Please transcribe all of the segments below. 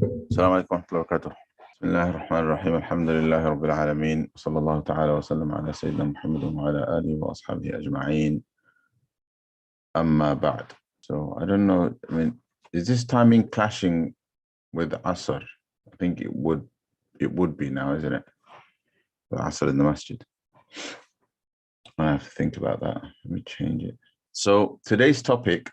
السلام عليكم ورحمة الله وبركاته. بسم الله الرحمن الرحيم. الحمد لله رب العالمين، وصلى الله تعالى وسلم على سيدنا محمد وعلى آله وأصحابه أجمعين. أما بعد. So I don't know, I mean, is this timing clashing with Asr? I think it would be now, isn't it? The Asr in the masjid. I have to think about that. Let me change it. So today's topic,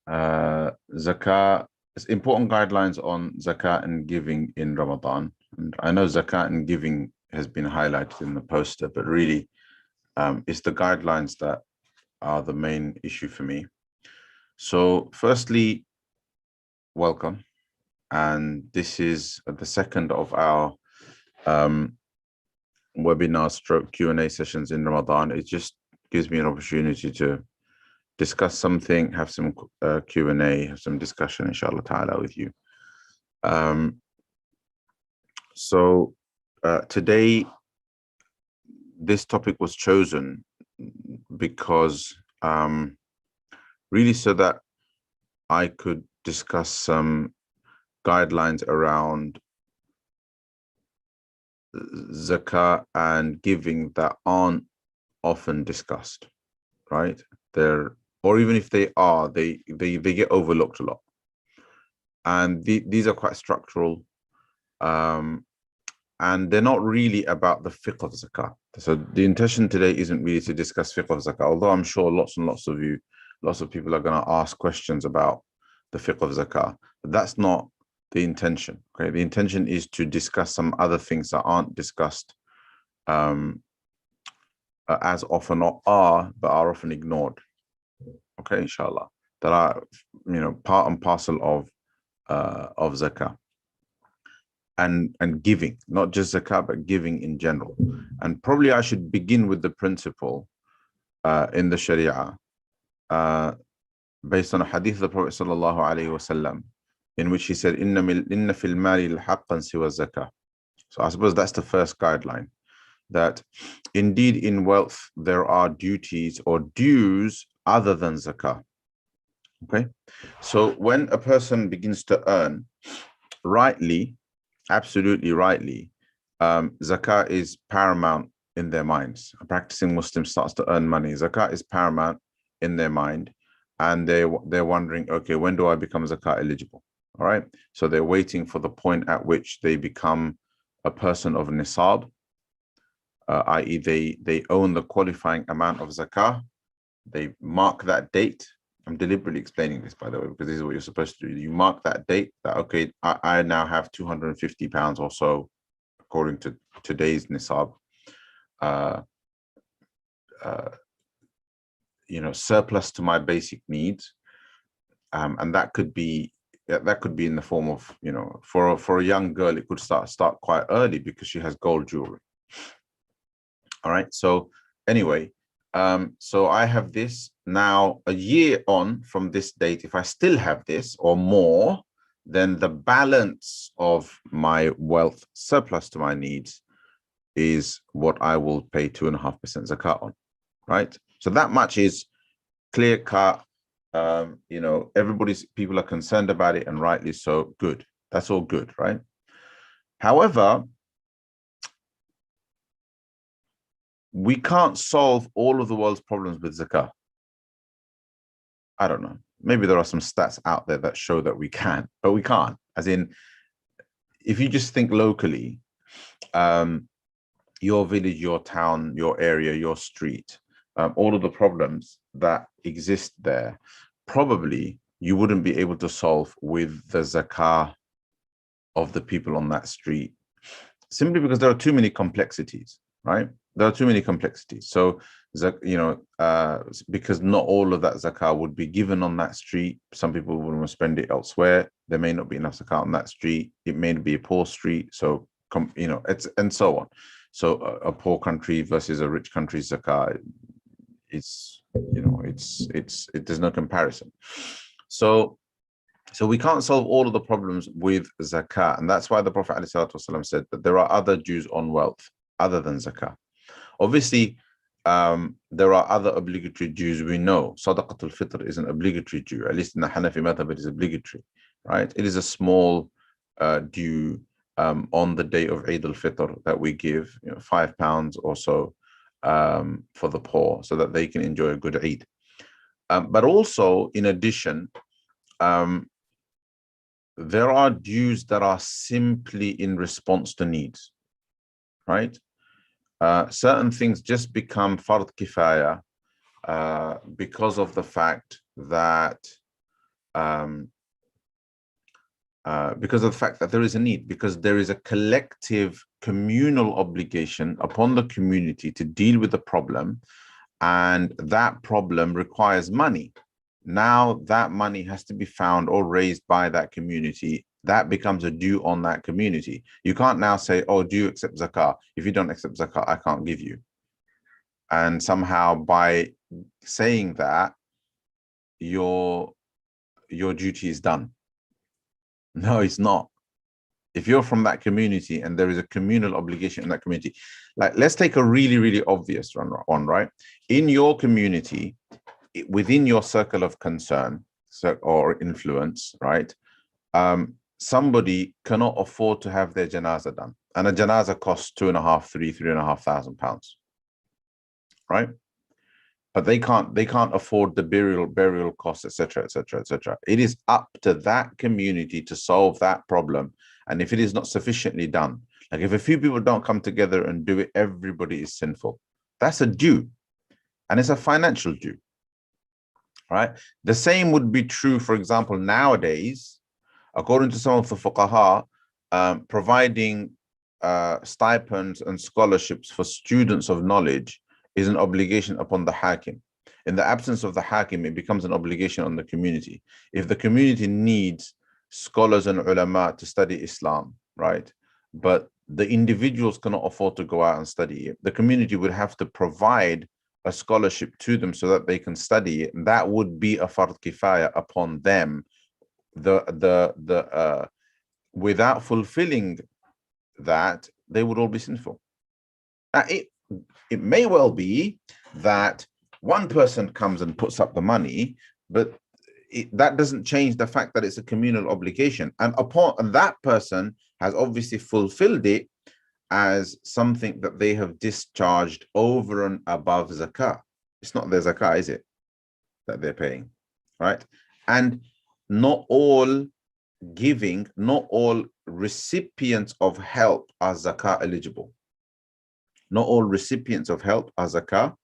Zakah, important guidelines on Zakat and giving in Ramadan. And I know Zakat and giving has been highlighted in the poster, but really it's the guidelines that are the main issue for me. So firstly, welcome. And this is the second of our webinar stroke Q&A sessions in Ramadan. It just gives me an opportunity to discuss something, have some Q&A, have some discussion, inshallah ta'ala, with you. So today, this topic was chosen because really so that I could discuss some guidelines around Zakah and giving that aren't often discussed, right? Or even if they are, they get overlooked a lot. And these are quite structural, and they're not really about the fiqh of Zakah. So the intention today isn't really to discuss fiqh of Zakah, although I'm sure lots and lots of people are going to ask questions about the fiqh of Zakah. But that's not the intention, okay? The intention is to discuss some other things that aren't discussed as often or but are often ignored, okay, inshallah, that are, part and parcel of Zakah. And giving, not just Zakah, but giving in general. And probably I should begin with the principle in the Sharia, based on a hadith of the Prophet sallallahu alaihi wasallam, in which he said, "Inna fil mali haqqan siwa zakah." So I suppose that's the first guideline, that indeed in wealth there are duties or dues other than Zakah. Okay, so when a person begins to earn rightly, absolutely rightly, Zakah is paramount in their minds. A practicing Muslim starts to earn money, Zakah is paramount in their mind, and they're wondering, okay, when do I become Zakah eligible? All right, so they're waiting for the point at which they become a person of nisab, i.e. they own the qualifying amount of Zakah. They mark that date. I'm deliberately explaining this, by the way, because this is what you're supposed to do. You mark that date that, okay, I now have £250 or so, according to today's nisab, surplus to my basic needs. And that could be in the form of, for a young girl, it could start quite early because she has gold jewelry. All right. So anyway, so I have this now a year on from this date. If I still have this or more, then the balance of my wealth surplus to my needs is what I will pay 2.5% Zakat on, right? So that much is clear cut. People are concerned about it, and rightly so. Good. That's all good, right? However, we can't solve all of the world's problems with Zakah. I don't know. Maybe there are some stats out there that show that we can, but we can't. As in, if you just think locally, your village, your town, your area, your street, all of the problems that exist there, probably you wouldn't be able to solve with the Zakah of the people on that street, simply because there are too many complexities, right? There are too many complexities. So, because not all of that Zakah would be given on that street. Some people will want to spend it elsewhere. There may not be enough Zakah on that street. It may be a poor street. So, it's, and so on. So a poor country versus a rich country's Zakah, there's no comparison. So we can't solve all of the problems with Zakah. And that's why the Prophet ﷺ said that there are other dues on wealth other than Zakah. Obviously, there are other obligatory dues we know. Sadaqatul Fitr is an obligatory due, at least in the Hanafi madhab it is obligatory. right? It is a small due on the day of Eid al-Fitr that we give, you know, £5 or so for the poor so that they can enjoy a good Eid. But also, in addition, there are dues that are simply in response to needs, right? Certain things just become fard kifaya because of the fact that there is a need, because there is a collective communal obligation upon the community to deal with the problem, and that problem requires money. Now that money has to be found or raised by that community. That becomes a due on that community. You can't now say, oh, do you accept zakah? If you don't accept zakah, I can't give you. And somehow by saying that, your duty is done. No, it's not. If you're from that community and there is a communal obligation in that community, like let's take a really, really obvious one, right? In your community, within your circle of concern or influence, right? Somebody cannot afford to have their janazah done, and a janazah costs £3,500, right? But they can't afford the burial costs, etc., etc., etc. It is up to that community to solve that problem. And if it is not sufficiently done, like if a few people don't come together and do it, everybody is sinful. That's a due, and it's a financial due, right? The same would be true, for example, nowadays, according to some of the fuqaha, providing stipends and scholarships for students of knowledge is an obligation upon the hakim. In the absence of the hakim, it becomes an obligation on the community. If the community needs scholars and ulama to study Islam, right, but the individuals cannot afford to go out and study it, the community would have to provide a scholarship to them so that they can study it. And that would be a fard kifaya upon them. Without fulfilling that, they would all be sinful. It may well be that one person comes and puts up the money, but that doesn't change the fact that it's a communal obligation. And that person has obviously fulfilled it as something that they have discharged over and above zakah. It's not their zakah, is it, that they're paying, right? And not all recipients of help are zakah eligible. Not all recipients of help are zakah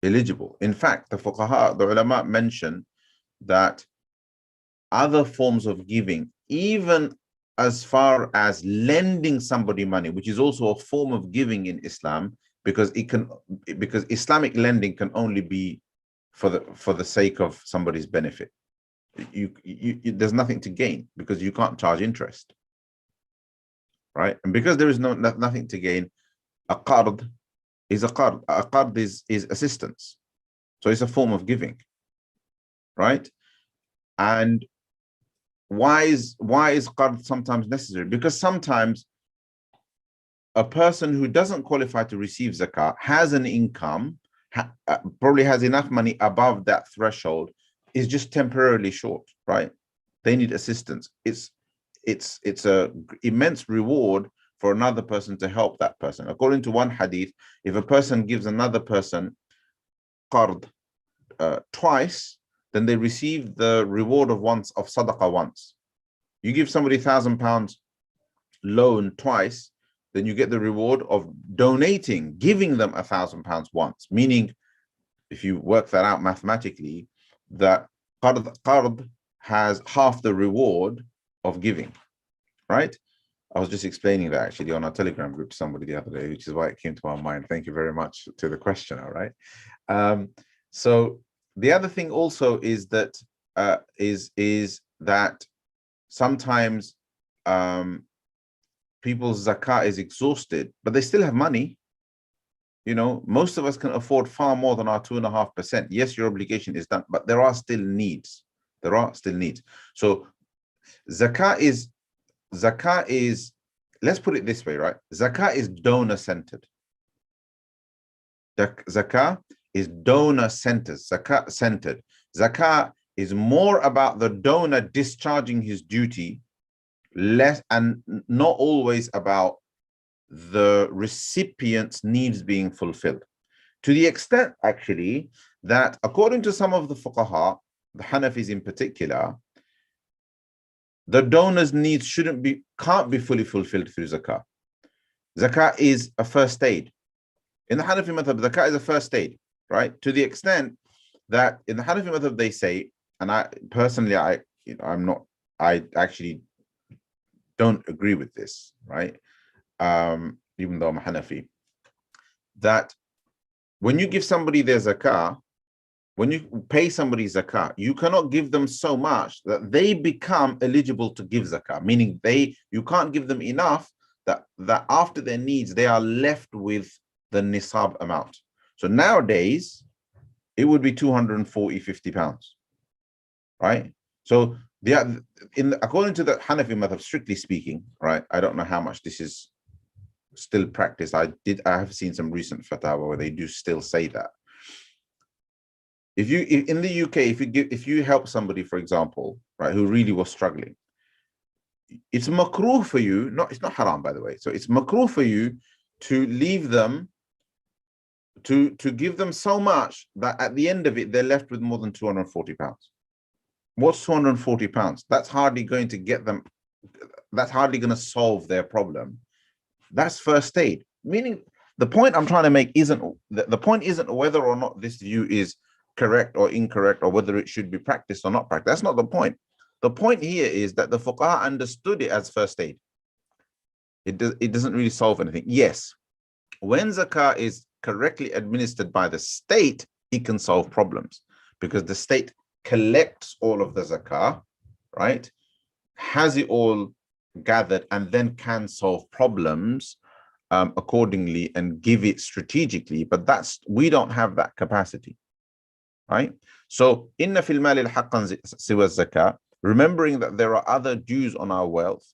eligible. In fact, the fuqaha, the ulama, mention that other forms of giving, even as far as lending somebody money, which is also a form of giving in Islam, because Islamic lending can only be for the sake of somebody's benefit. There's nothing to gain, because you can't charge interest, right? And because there is nothing to gain, a qard is a qard. A qard is assistance. So it's a form of giving, right? And why is qard sometimes necessary? Because sometimes a person who doesn't qualify to receive zakah has an income, probably has enough money above that threshold, is just temporarily short, right? They need assistance. It's a immense reward for another person to help that person. According to one hadith, if a person gives another person qard twice, then they receive the reward of sadaqah once. You give somebody £1,000 loan twice, then you get the reward of giving them £1,000 once. Meaning, if you work that out mathematically, that qard has half the reward of giving, right? I was just explaining that actually on our Telegram group to somebody the other day, which is why it came to my mind. Thank you very much to the question. All right. So the other thing also is that that sometimes people's zakah is exhausted, but they still have money. You know, most of us can afford far more than our 2.5%. Yes, your obligation is done, but there are still needs. So zakah is, let's put it this way, right? Zakah is donor-centered. Zakah is donor-centered. Zakah is more about the donor discharging his duty, less, and not always about the recipient's needs being fulfilled. To the extent, actually, that according to some of the fuqaha, the Hanafis in particular, the donor's needs can't be fully fulfilled through zakah. Zakah is a first aid. In the Hanafi madhab, zakah is a first aid, right? To the extent that in the Hanafi madhab they say, and I personally, I actually don't agree with this, right? Even though I'm a Hanafi, that when you give somebody their zakah, when you pay somebody zakah, you cannot give them so much that they become eligible to give zakah, meaning you can't give them enough that after their needs, they are left with the nisab amount. So nowadays, it would be 240, 50 pounds, right? So according to the Hanafi madhab, strictly speaking, right? I don't know how much this is still practiced. I have seen some recent fatwa where they do still say that. If in the UK, if you help somebody, for example, right, who really was struggling, it's makruh for you, it's not haram, by the way. So it's makruh for you to leave them, to give them so much that at the end of it, they're left with more than 240 pounds. What's 240 pounds? That's hardly going to get them, that's hardly going to solve their problem. That's first aid. Meaning, the point I'm trying to make isn't whether or not this view is correct or incorrect, or whether it should be practiced or not practiced. That's not the point. The point here is that the fuqaha understood it as first aid. It doesn't really solve anything. Yes, when zakah is correctly administered by the state, it can solve problems, because the state collects all of the zakah, right? Has it all gathered, and then can solve problems accordingly and give it strategically. But we don't have that capacity, right? So inna fil mali haqqan siwa zakah, remembering that there are other dues on our wealth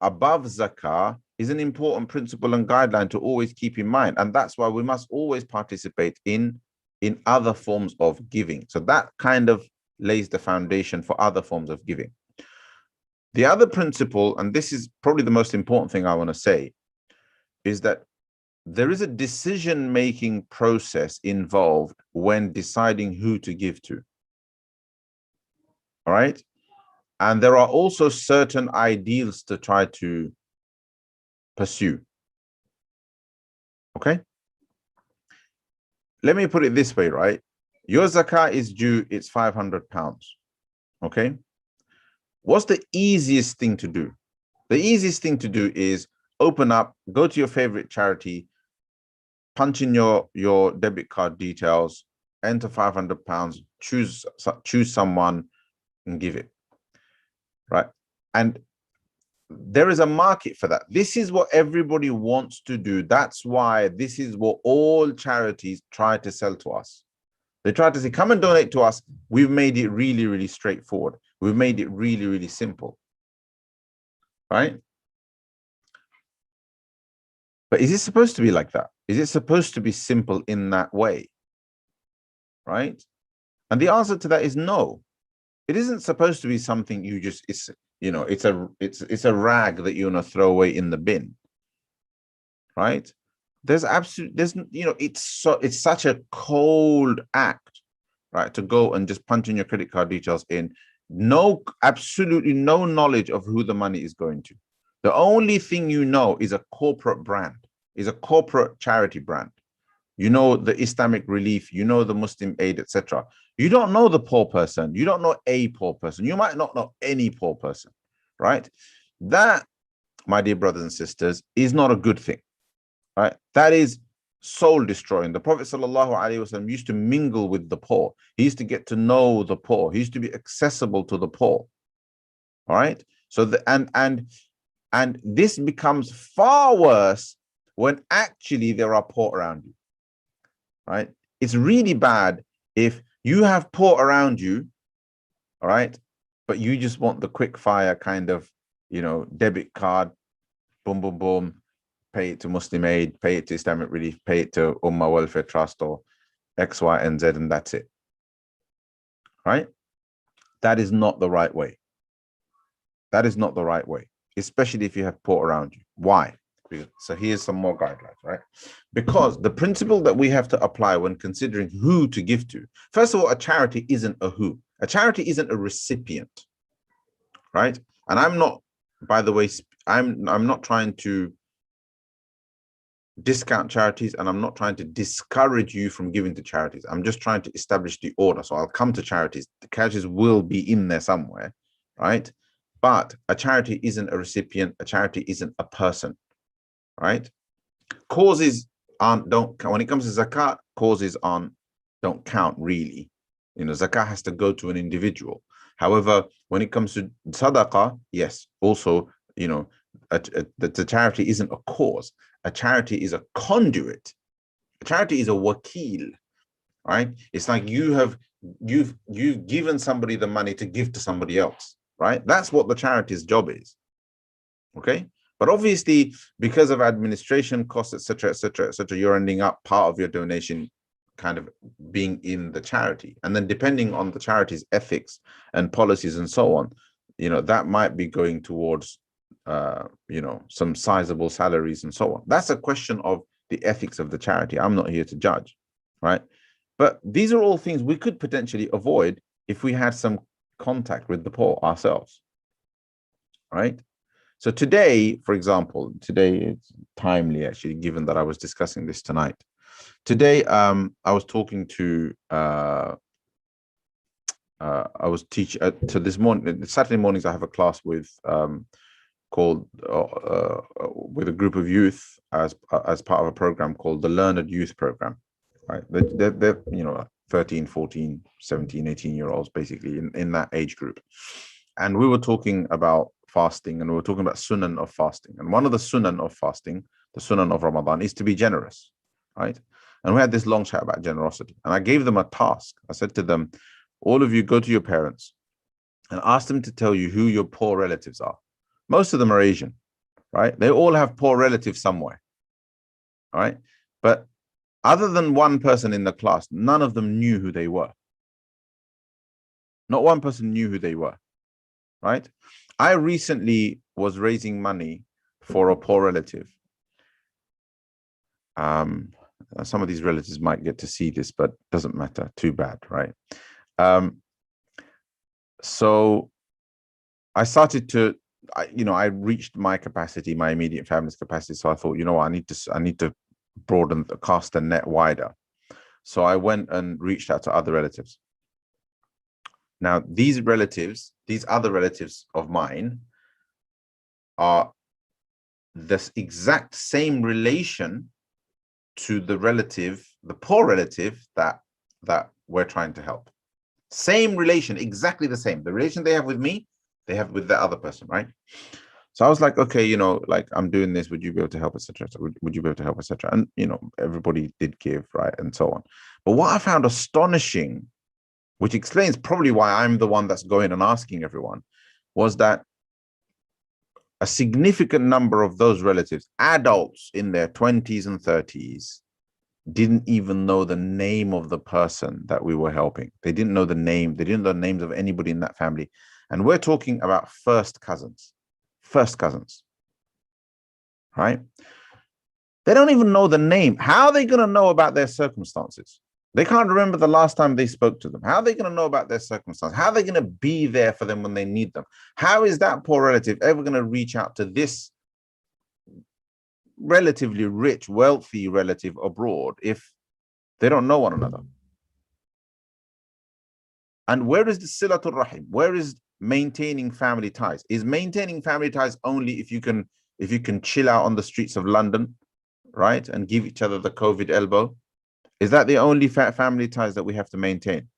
above zakah, is an important principle and guideline to always keep in mind. And that's why we must always participate in other forms of giving. So that kind of lays the foundation for other forms of giving. The other principle, and this is probably the most important thing I want to say, is that there is a decision-making process involved when deciding who to give to. All right? And there are also certain ideals to try to pursue. Okay? Let me put it this way, right? Your zakah is due, it's 500 pounds. Okay? What's the easiest thing to do? The easiest thing to do is open up, go to your favorite charity, punch in your debit card details, enter 500 pounds, choose someone and give it, right? And there is a market for that. This is what everybody wants to do. That's why this is what all charities try to sell to us. They try to say, come and donate to us. We've made it really, really straightforward. We've made it really, really simple, right? But is it supposed to be like that? Is it supposed to be simple in that way? Right? And the answer to that is no. It isn't supposed to be something you just, it's a rag that you're going to throw away in the bin. Right? It's such a cold act, right? To go and just punch in your credit card details in. Absolutely no knowledge of who the money is going to. The only thing you know is a corporate brand, is a corporate charity brand. You know the Islamic Relief, you know the Muslim Aid, etc. You don't know the poor person. You don't know a poor person. You might not know any poor person, right? That, my dear brothers and sisters, is not a good thing, right? That is soul destroying. The Prophet ﷺ used to mingle with the poor. He used to get to know the poor. He used to be accessible to the poor, all right? So and this becomes far worse when actually there are poor around you, right? It's really bad if you have poor around you, all right, but you just want the quick fire kind of, debit card, boom, boom, boom, pay it to Muslim Aid, pay it to Islamic Relief, pay it to Ummah Welfare Trust or X, Y, and Z, and that's it, right? That is not the right way. That is not the right way, especially if you have poor around you. Why? So here's some more guidelines, right? Because the principle that we have to apply when considering who to give to, first of all, a charity isn't a who. A charity isn't a recipient, right? And I'm not, by the way, I'm not trying to discount charities, and I'm not trying to discourage you from giving to charities. I'm just trying to establish the order. So I'll come to charities. The charities will be in there somewhere, right? But a charity isn't a recipient. A charity isn't a person, right? Causes don't, when it comes to zakat, causes don't count really. You know, zakat has to go to an individual. However, when it comes to sadaqah, yes, also, you know, the charity isn't a cause. A charity is a conduit. A charity is a wakil, right? It's like you've given somebody the money to give to somebody else, right? That's what the charity's job is. Okay. But obviously, because of administration costs, etc., etc., etc., you're ending up part of your donation kind of being in the charity. And then depending on the charity's ethics and policies and so on, you know, that might be going towards, you know, some sizable salaries and so on. That's a question of the ethics of the charity. I'm not here to judge, right? But these are all things we could potentially avoid if we had some contact with the poor ourselves, right? So today, for example, today it's timely actually, given that I was discussing this tonight. Today, I was talking to, I was teaching, so this morning, Saturday mornings, I have a class with, called, with a group of youth as part of a program called the Learned Youth Program, right? They're you know, 13, 14, 17, 18-year-olds, basically in that age group. And we were talking about fasting, and we were talking about sunan of fasting. And one of the sunan of fasting, the sunan of Ramadan, is to be generous, right? And we had this long chat about generosity. And I gave them a task. I said to them, all of you go to your parents and ask them to tell you who your poor relatives are. Most of them are Asian, right? They all have poor relatives somewhere, all right? But other than one person in the class, none of them knew who they were. Not one person knew who they were, right? I recently was raising money for a poor relative. Some of these relatives might get to see this, but doesn't matter, too bad, right? So I started to, you know, I reached my capacity, my immediate family's capacity. So I thought, you know what, I need to broaden, cast the net wider. So I went and reached out to other relatives. Now, these relatives, these other relatives of mine, are this exact same relation to the relative, the poor relative that we're trying to help. Same relation, exactly the same. The relation they have with me, they have with the other person, right? So I was like, okay, you know, like, I'm doing this, would you be able to help, etc.? Would you be able to help, etc.? And, you know, everybody did give, right? And so on. But what I found astonishing, which explains probably why I'm the one that's going and asking everyone, was that a significant number of those relatives, adults in their 20s and 30s, didn't even know the name of the person that we were helping. They didn't know the name. They didn't know the names of anybody in that family. And we're talking about first cousins, right? They don't even know the name. How are they going to know about their circumstances? They can't remember the last time they spoke to them. How are they going to know about their circumstances? How are they going to be there for them when they need them? How is that poor relative ever going to reach out to this relatively rich, wealthy relative abroad if they don't know one another? And where is the silatul rahim? Where is maintaining family ties? Is maintaining family ties only if you can chill out on the streets of London, right, and give each other the COVID elbow? Is that the only family ties that we have to maintain?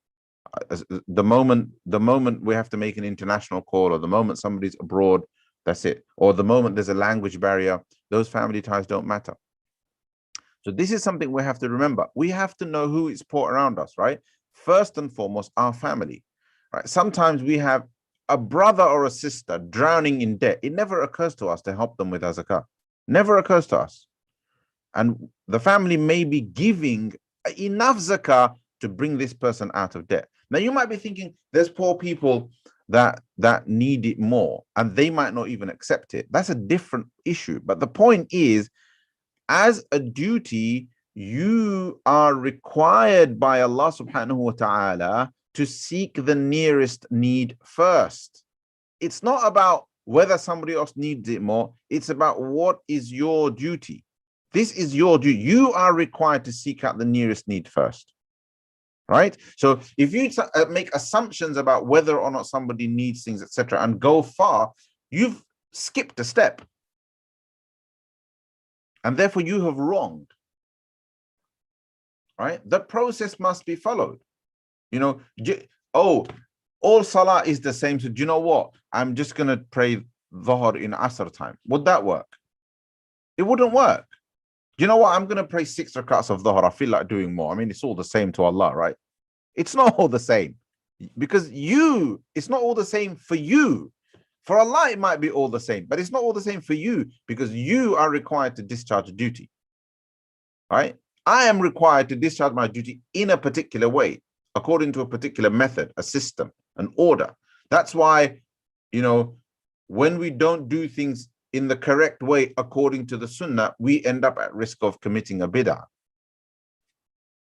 The moment we have to make an international call, or the moment somebody's abroad, that's it. Or the moment there's a language barrier, those family ties don't matter. So this is something we have to remember. We have to know who is poor around us, right? First and foremost, our family, right? Sometimes we have a brother or a sister drowning in debt. It never occurs to us to help them with zakah. Never occurs to us. And the family may be giving enough zakah to bring this person out of debt. Now you might be thinking there's poor people that need it more, and they might not even accept it. That's a different issue. But the point is, as a duty, you are required by Allah subhanahu wa ta'ala to seek the nearest need first. It's not about whether somebody else needs it more. It's about what is your duty. This is your duty. You are required to seek out the nearest need first. Right? So if you make assumptions about whether or not somebody needs things, etc., and go far, you've skipped a step. And therefore you have wronged. Right? The process must be followed. You know, all salah is the same. So do you know what? I'm just going to pray Dhuhr in Asr time. Would that work? It wouldn't work. Do you know what? I'm going to pray 6 rakats of Dhuhr. I feel like doing more. I mean, it's all the same to Allah, right? It's not all the same. Because it's not all the same for you. For Allah, it might be all the same, but it's not all the same for you, because you are required to discharge a duty. Right? I am required to discharge my duty in a particular way, according to a particular method, a system, an order. That's why, you know, when we don't do things in the correct way according to the sunnah, we end up at risk of committing a bid'ah.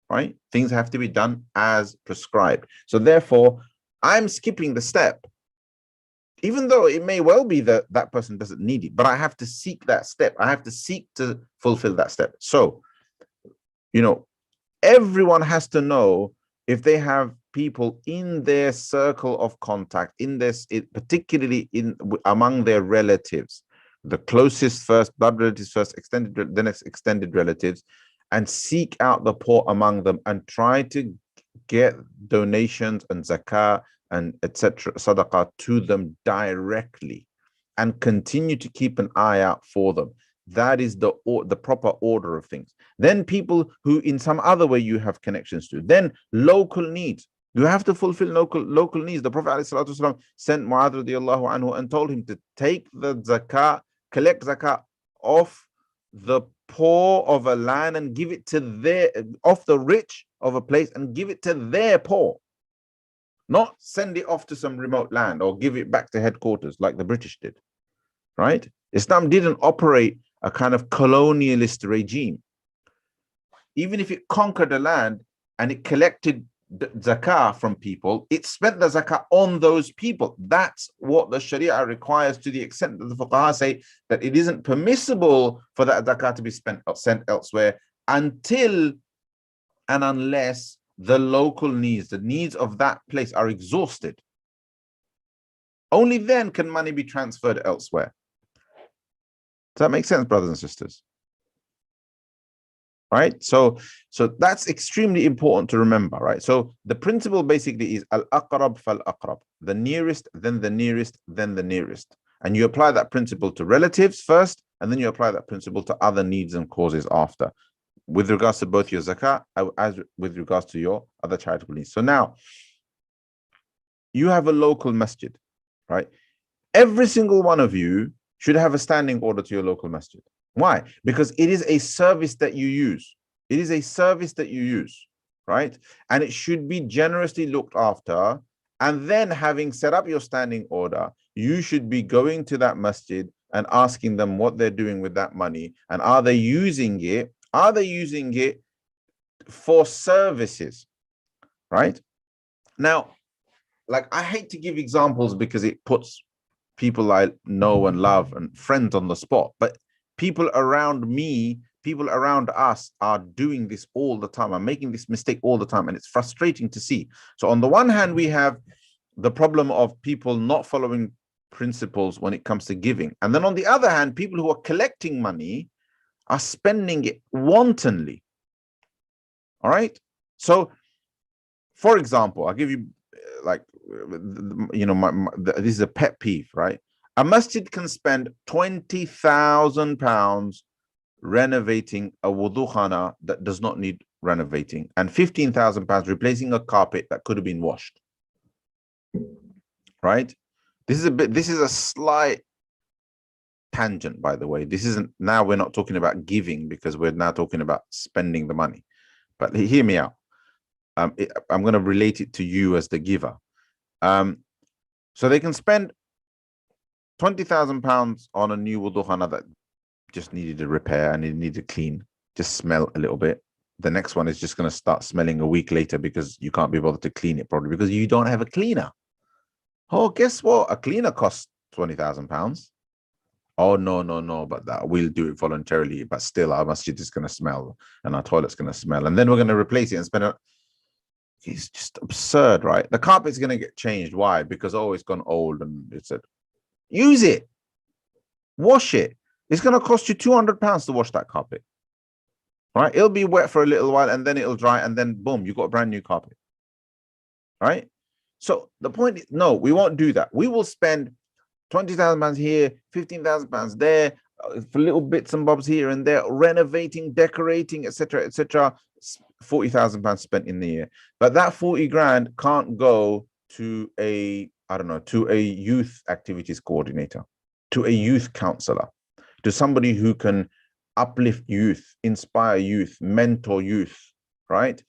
Right? Things have to be done as prescribed. So therefore, I'm skipping the step, even though it may well be that that person doesn't need it, but I have to seek that step. I have to seek to fulfill that step. So, you know, everyone has to know, if they have people in their circle of contact, particularly among their relatives, the closest first, blood relatives first, the next extended relatives, and seek out the poor among them and try to get donations and zakah and etc., sadaqah to them directly, and continue to keep an eye out for them. That is the proper order of things. Then people who in some other way you have connections to. Then local needs. You have to fulfill local needs. The Prophet ﷺ sent Mawarid radiallahu anhu and told him to take the zakah, collect zakah off the poor of a land and give it to off the rich of a place and give it to their poor. Not send it off to some remote land or give it back to headquarters like the British did. Right? Islam didn't operate a kind of colonialist regime. Even if it conquered a land and it collected zakah from people, it spent the zakah on those people. That's what the Sharia requires, to the extent that the fuqaha say that it isn't permissible for that zakah to be sent elsewhere until and unless the local needs, the needs of that place, are exhausted. Only then can money be transferred elsewhere. Does that make sense, brothers and sisters? Right? So that's extremely important to remember, right? So the principle basically is al-aqrab fal-aqrab, the nearest, then the nearest, then the nearest. And you apply that principle to relatives first, and then you apply that principle to other needs and causes after, with regards to both your zakah as with regards to your other charitable needs. So now you have a local masjid, right? Every single one of you should have a standing order to your local masjid. Why? Because it is a service that you use. It is a service that you use, right? And it should be generously looked after. And then, having set up your standing order, you should be going to that masjid and asking them what they're doing with that money. And are they using it? Are they using it for services, right? Now, like, I hate to give examples because it puts people I know and love and friends on the spot, but people around me, people around us are doing this all the time. I'm making this mistake all the time, and it's frustrating to see. So on the one hand, we have the problem of people not following principles when it comes to giving. And then on the other hand, people who are collecting money are spending it wantonly. All right. So, for example, I'll give you like, you know, this is a pet peeve, right? A masjid can spend £20,000 renovating a wudu khana that does not need renovating, and £15,000 replacing a carpet that could have been washed. Right? This is a slight tangent, by the way. This isn't, now we're not talking about giving, because we're now talking about spending the money. But hear me out. I'm going to relate it to you as the giver. So they can spend £20,000 on a new wudu khana that just needed a repair and it needed clean, just smell a little bit. The next one is just going to start smelling a week later because you can't be bothered to clean it properly because you don't have a cleaner. Oh, guess what? A cleaner costs £20,000. Oh, no, but that we'll do it voluntarily. But still, our masjid is going to smell and our toilet's going to smell. And then we're going to replace it and spend it. It's just absurd, right? The carpet's going to get changed. Why? Because, oh, it's gone old and it's a... Use it. Wash it. It's going to cost you £200 to wash that carpet. Right? It'll be wet for a little while and then it'll dry and then boom, you got a brand new carpet. Right? So the point is, no, we won't do that. We will spend £20,000 here, £15,000 there, for little bits and bobs here and there, renovating, decorating, etc., etc. £40,000 spent in the year, but that 40 grand can't go to a, I don't know, to a youth activities coordinator, to a youth counselor, to somebody who can uplift youth, inspire youth, mentor youth, right?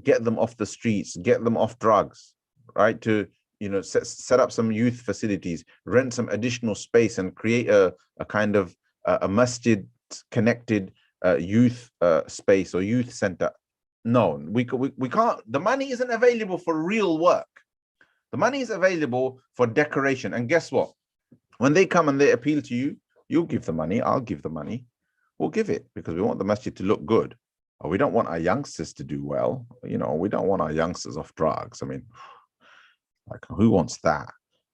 Get them off the streets, get them off drugs, right? To, you know, set up some youth facilities, rent some additional space and create a kind of a masjid connected youth space or youth center. No, we can't. The money isn't available for real work. The money is available for decoration. And guess what? When they come and they appeal to you, you'll give the money. I'll give the money. We'll give it because we want the masjid to look good. Or we don't want our youngsters to do well. You know, we don't want our youngsters off drugs. I mean, like, who wants that?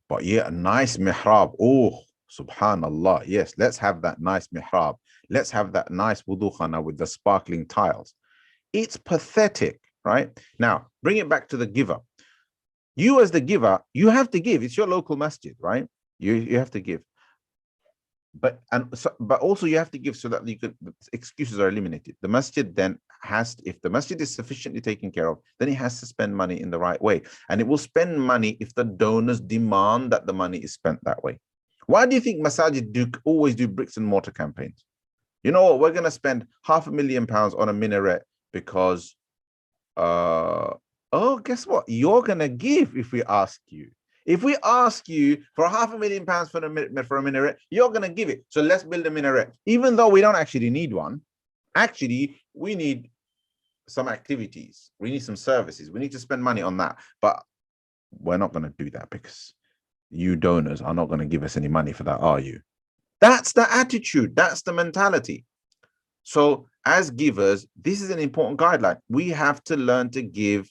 But yeah, a nice mihrab. Oh, subhanallah. Yes, let's have that nice mihrab. Let's have that nice wudu khana with the sparkling tiles. It's pathetic, right? Now, bring it back to the giver. You as the giver, you have to give. It's your local masjid, right? You have to give. But also you have to give so that you could, excuses are eliminated. The masjid then has, if the masjid is sufficiently taken care of, then it has to spend money in the right way. And it will spend money if the donors demand that the money is spent that way. Why do you think masajid always do bricks and mortar campaigns? You know what? We're going to spend £500,000 on a minaret because, oh, guess what? You're going to give if we ask you. If we ask you for £500,000 for a minaret, you're going to give it. So let's build a minaret. Even though we don't actually need one, actually, we need some activities. We need some services. We need to spend money on that. But we're not going to do that because you donors are not going to give us any money for that, are you? That's the attitude. That's the mentality. So as givers, this is an important guideline. We have to learn to give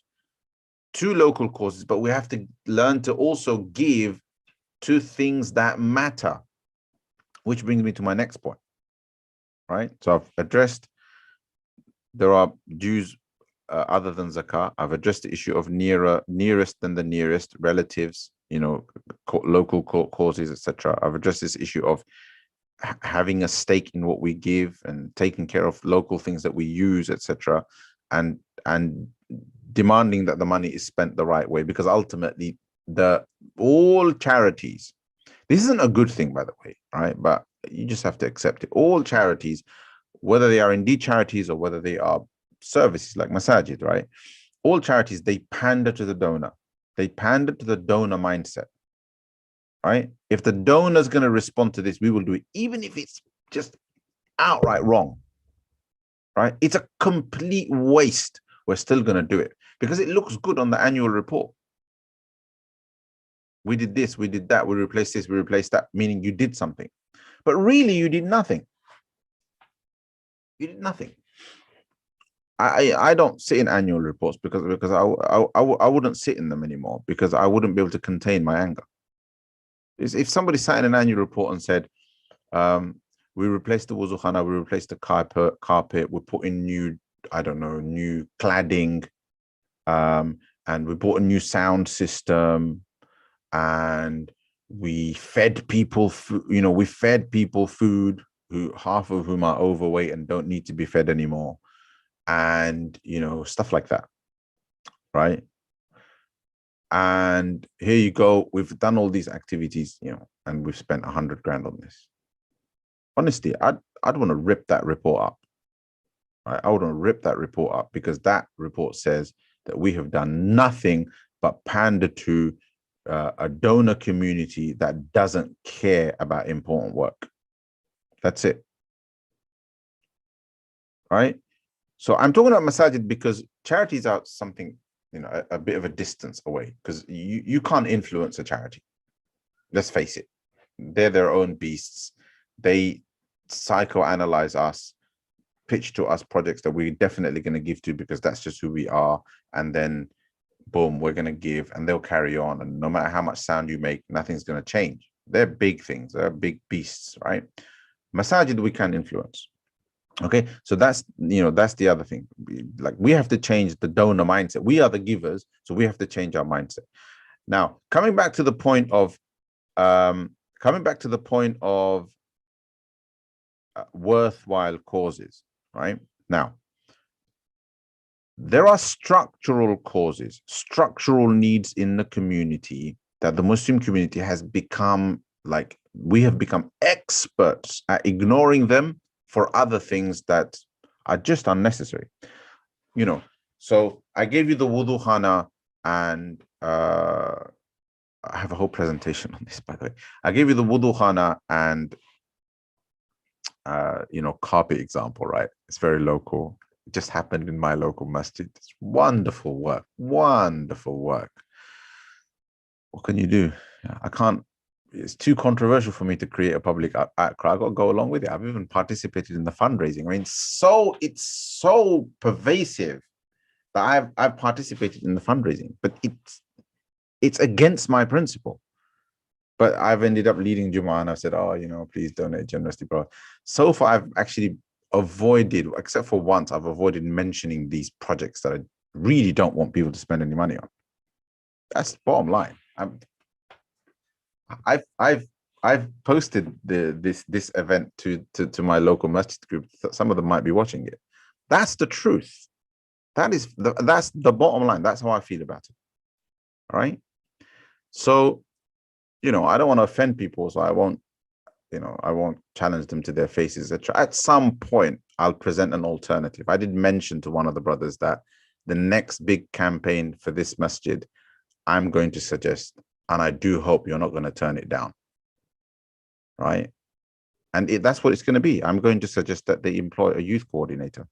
to local causes, but we have to learn to also give to things that matter, which brings me to my next point, right? So I've addressed, there are dues other than zakah. I've addressed the issue of nearest than the nearest relatives, you know, local causes, etc. I've addressed this issue of having a stake in what we give and taking care of local things that we use, etc. And demanding that the money is spent the right way, because ultimately all charities, this isn't a good thing, by the way, right? But you just have to accept it. All charities, whether they are indeed charities or whether they are services like masajid, right? All charities, they pander to the donor. They pander to the donor mindset, right? If the donor is going to respond to this, we will do it, even if it's just outright wrong, right? It's a complete waste. We're still going to do it because it looks good on the annual report. We did this, we did that, we replaced this, we replaced that, meaning you did something. But really, you did nothing. You did nothing. I don't sit in annual reports because I wouldn't sit in them anymore because I wouldn't be able to contain my anger. If somebody sat in an annual report and said, we replaced the wuzu khana, we replaced the carpet, we put in new, I don't know, new cladding, and we bought a new sound system, and we fed people, you know, we fed people food, who half of whom are overweight and don't need to be fed anymore, and, you know, stuff like that, right? And here you go, we've done all these activities, you know, and we've spent 100 grand on this. Honestly, I'd want to rip that report up. Right? I would want to rip that report up because that report says that we have done nothing but pander to a donor community that doesn't care about important work. That's it. Right? So I'm talking about masajid because charities are something, you know, a bit of a distance away, because you can't influence a charity. Let's face it. They're their own beasts. They psychoanalyze us, pitch to us projects that we're definitely going to give to because that's just who we are. And then, boom, we're going to give, and they'll carry on. And no matter how much sound you make, nothing's going to change. They're big things. They're big beasts, right? Masajid, we can influence. Okay, so that's, you know, that's the other thing. Like, we have to change the donor mindset. We are the givers, so we have to change our mindset. Now, coming back to the point of worthwhile causes, right? Now, there are structural causes, structural needs in the community that the Muslim community has become, like, we have become experts at ignoring them for other things that are just unnecessary. You know, so I gave you the wudu khana, and I have a whole presentation on this, by the way. I gave you the wudu khana and you know, carpet example, right? It's very local. It just happened in my local masjid. It's wonderful work. Wonderful work. What can you do? I can't. It's too controversial for me to create a public outcry. I've got to go along with it. I've even participated in the fundraising. I mean, it's so pervasive that I've participated in the fundraising, but it's against my principle. But I've ended up leading Jummah, and I've said, oh, you know, please donate generously, bro. So far, I've actually avoided, except for once, I've avoided mentioning these projects that I really don't want people to spend any money on. That's the bottom line. I've posted this event to my local masjid group. Some of them might be watching it. That's the truth. That's the bottom line. That's how I feel about it. All right. So, you know, I don't want to offend people, so I won't challenge them to their faces. At some point, I'll present an alternative. I did mention to one of the brothers that the next big campaign for this masjid, I'm going to suggest, and I do hope you're not going to turn it down, right? And that's what it's going to be. I'm going to suggest that they employ a youth coordinator,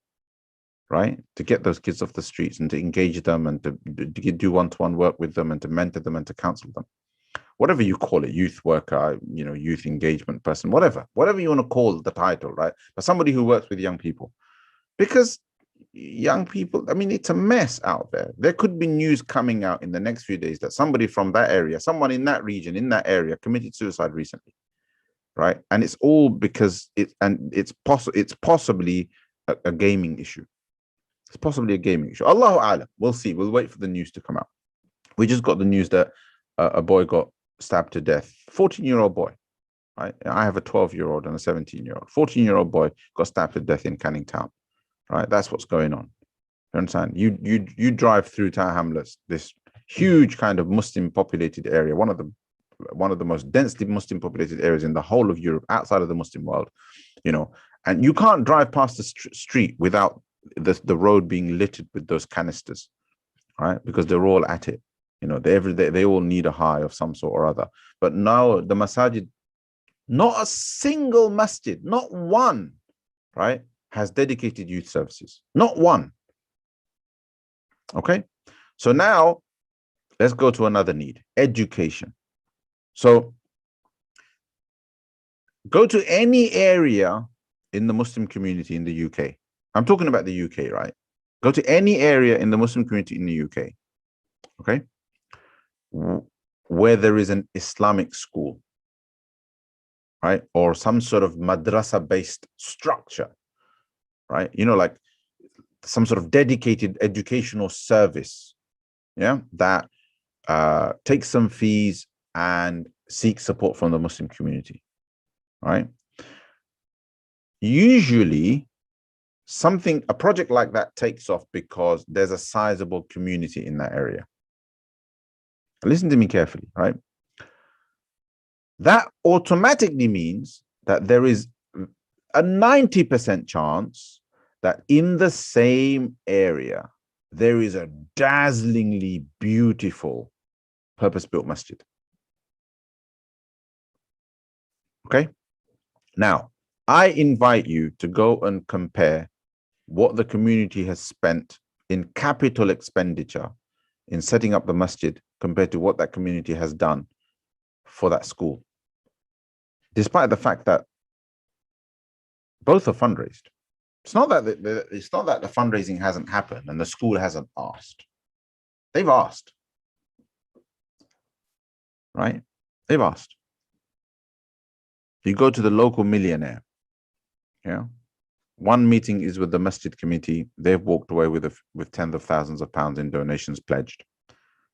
right? To get those kids off the streets and to engage them and to do one-to-one work with them and to mentor them and to counsel them. Whatever you call it, youth worker, you know, youth engagement person, whatever you want to call the title, right? But somebody who works with young people, because young people, I mean, it's a mess out there. There could be news coming out in the next few days that somebody from that area, someone in that region, in that area, committed suicide recently, right? And it's all because it's possibly a gaming issue. It's possibly a gaming issue. Allahu A'lam. We'll see. We'll wait for the news to come out. We just got the news that a boy got stabbed to death. 14-year-old boy, right? I have a 12-year-old and a 17-year-old. 14-year-old boy got stabbed to death in Canning Town, right? That's what's going on. You understand? You drive through Tower Hamlets, this huge kind of Muslim populated area, one of the most densely Muslim populated areas in the whole of Europe, outside of the Muslim world, you know, and you can't drive past the street without the road being littered with those canisters, right? Because they're all at it. You know, they all need a high of some sort or other. But now the masajid, not a single masjid, not one, right, has dedicated youth services. Not one. Okay. So now let's go to another need, education. So go to any area in the Muslim community in the UK. I'm talking about the UK, right? Go to any area in the Muslim community in the UK. Okay. Where there is an Islamic school, right? Or some sort of madrasa-based structure, right? You know, like some sort of dedicated educational service, yeah, that takes some fees and seeks support from the Muslim community, right? Usually, a project like that takes off because there's a sizable community in that area. Listen to me carefully, right? That automatically means that there is a 90% chance that in the same area there is a dazzlingly beautiful purpose-built masjid. Okay? Now, I invite you to go and compare what the community has spent in capital expenditure in setting up the masjid compared to what that community has done for that school. Despite the fact that both are fundraised. It's not that the fundraising hasn't happened and the school hasn't asked. They've asked. Right? They've asked. You go to the local millionaire. Yeah. One meeting is with the masjid committee. They've walked away with tens of thousands of pounds in donations pledged.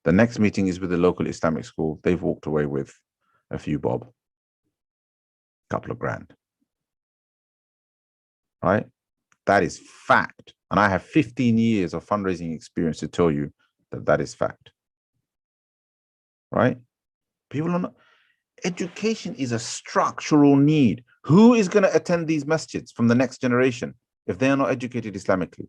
The next meeting is with the local Islamic school. They've walked away with a few bob, a couple of grand. Right? That is fact. And I have 15 years of fundraising experience to tell you that that is fact. Right? People are not. Education is a structural need. Who is going to attend these masjids from the next generation if they are not educated Islamically?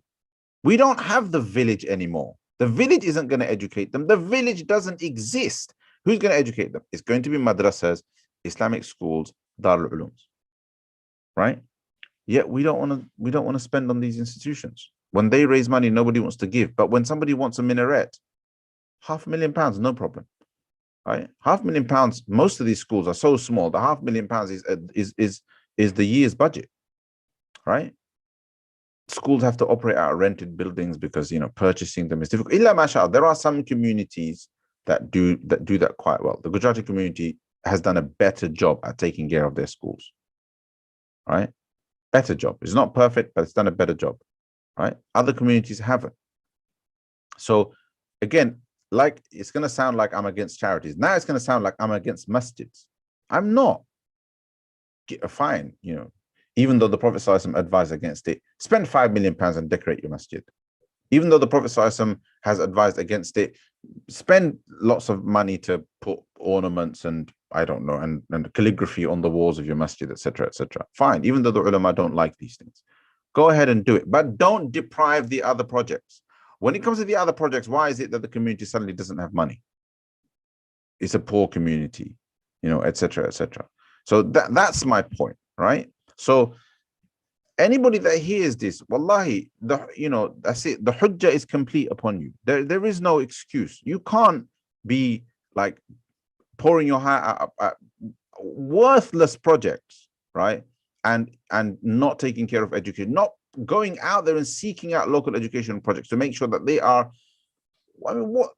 We don't have the village anymore. The village isn't going to educate them. The village doesn't exist. Who's going to educate them? It's going to be madrasas, Islamic schools, Darul Ulums. Right? Yet we don't want to spend on these institutions. When they raise money, nobody wants to give. But when somebody wants a minaret, £500,000, no problem. Right, £500,000. Most of these schools are so small. The £500,000 is the year's budget. Right, schools have to operate out of rented buildings because purchasing them is difficult. Illa mashallah, there are some communities that do that quite well. The Gujarati community has done a better job at taking care of their schools. Right, better job. It's not perfect, but it's done a better job. Right, other communities haven't. So again, like it's going to sound like I'm against charities. Now it's going to sound like I'm against masjids. I'm not. Fine, even though the Prophet ﷺ advised against it, spend £5 million and decorate your masjid. Even though the Prophet ﷺ has advised against it, spend lots of money to put ornaments and I don't know, and calligraphy on the walls of your masjid, etc., etc. Fine, even though the ulama don't like these things. Go ahead and do it, but don't deprive the other projects. When it comes to the other projects, why is it that the community suddenly doesn't have money? It's a poor community, etc., etc. So that's my point, right? So anybody that hears this, wallahi, that's it. The hujjah is complete upon you. There is no excuse. You can't be like pouring your heart out at worthless projects, right? And not taking care of education, not going out there and seeking out local education projects to make sure that they are. I mean, what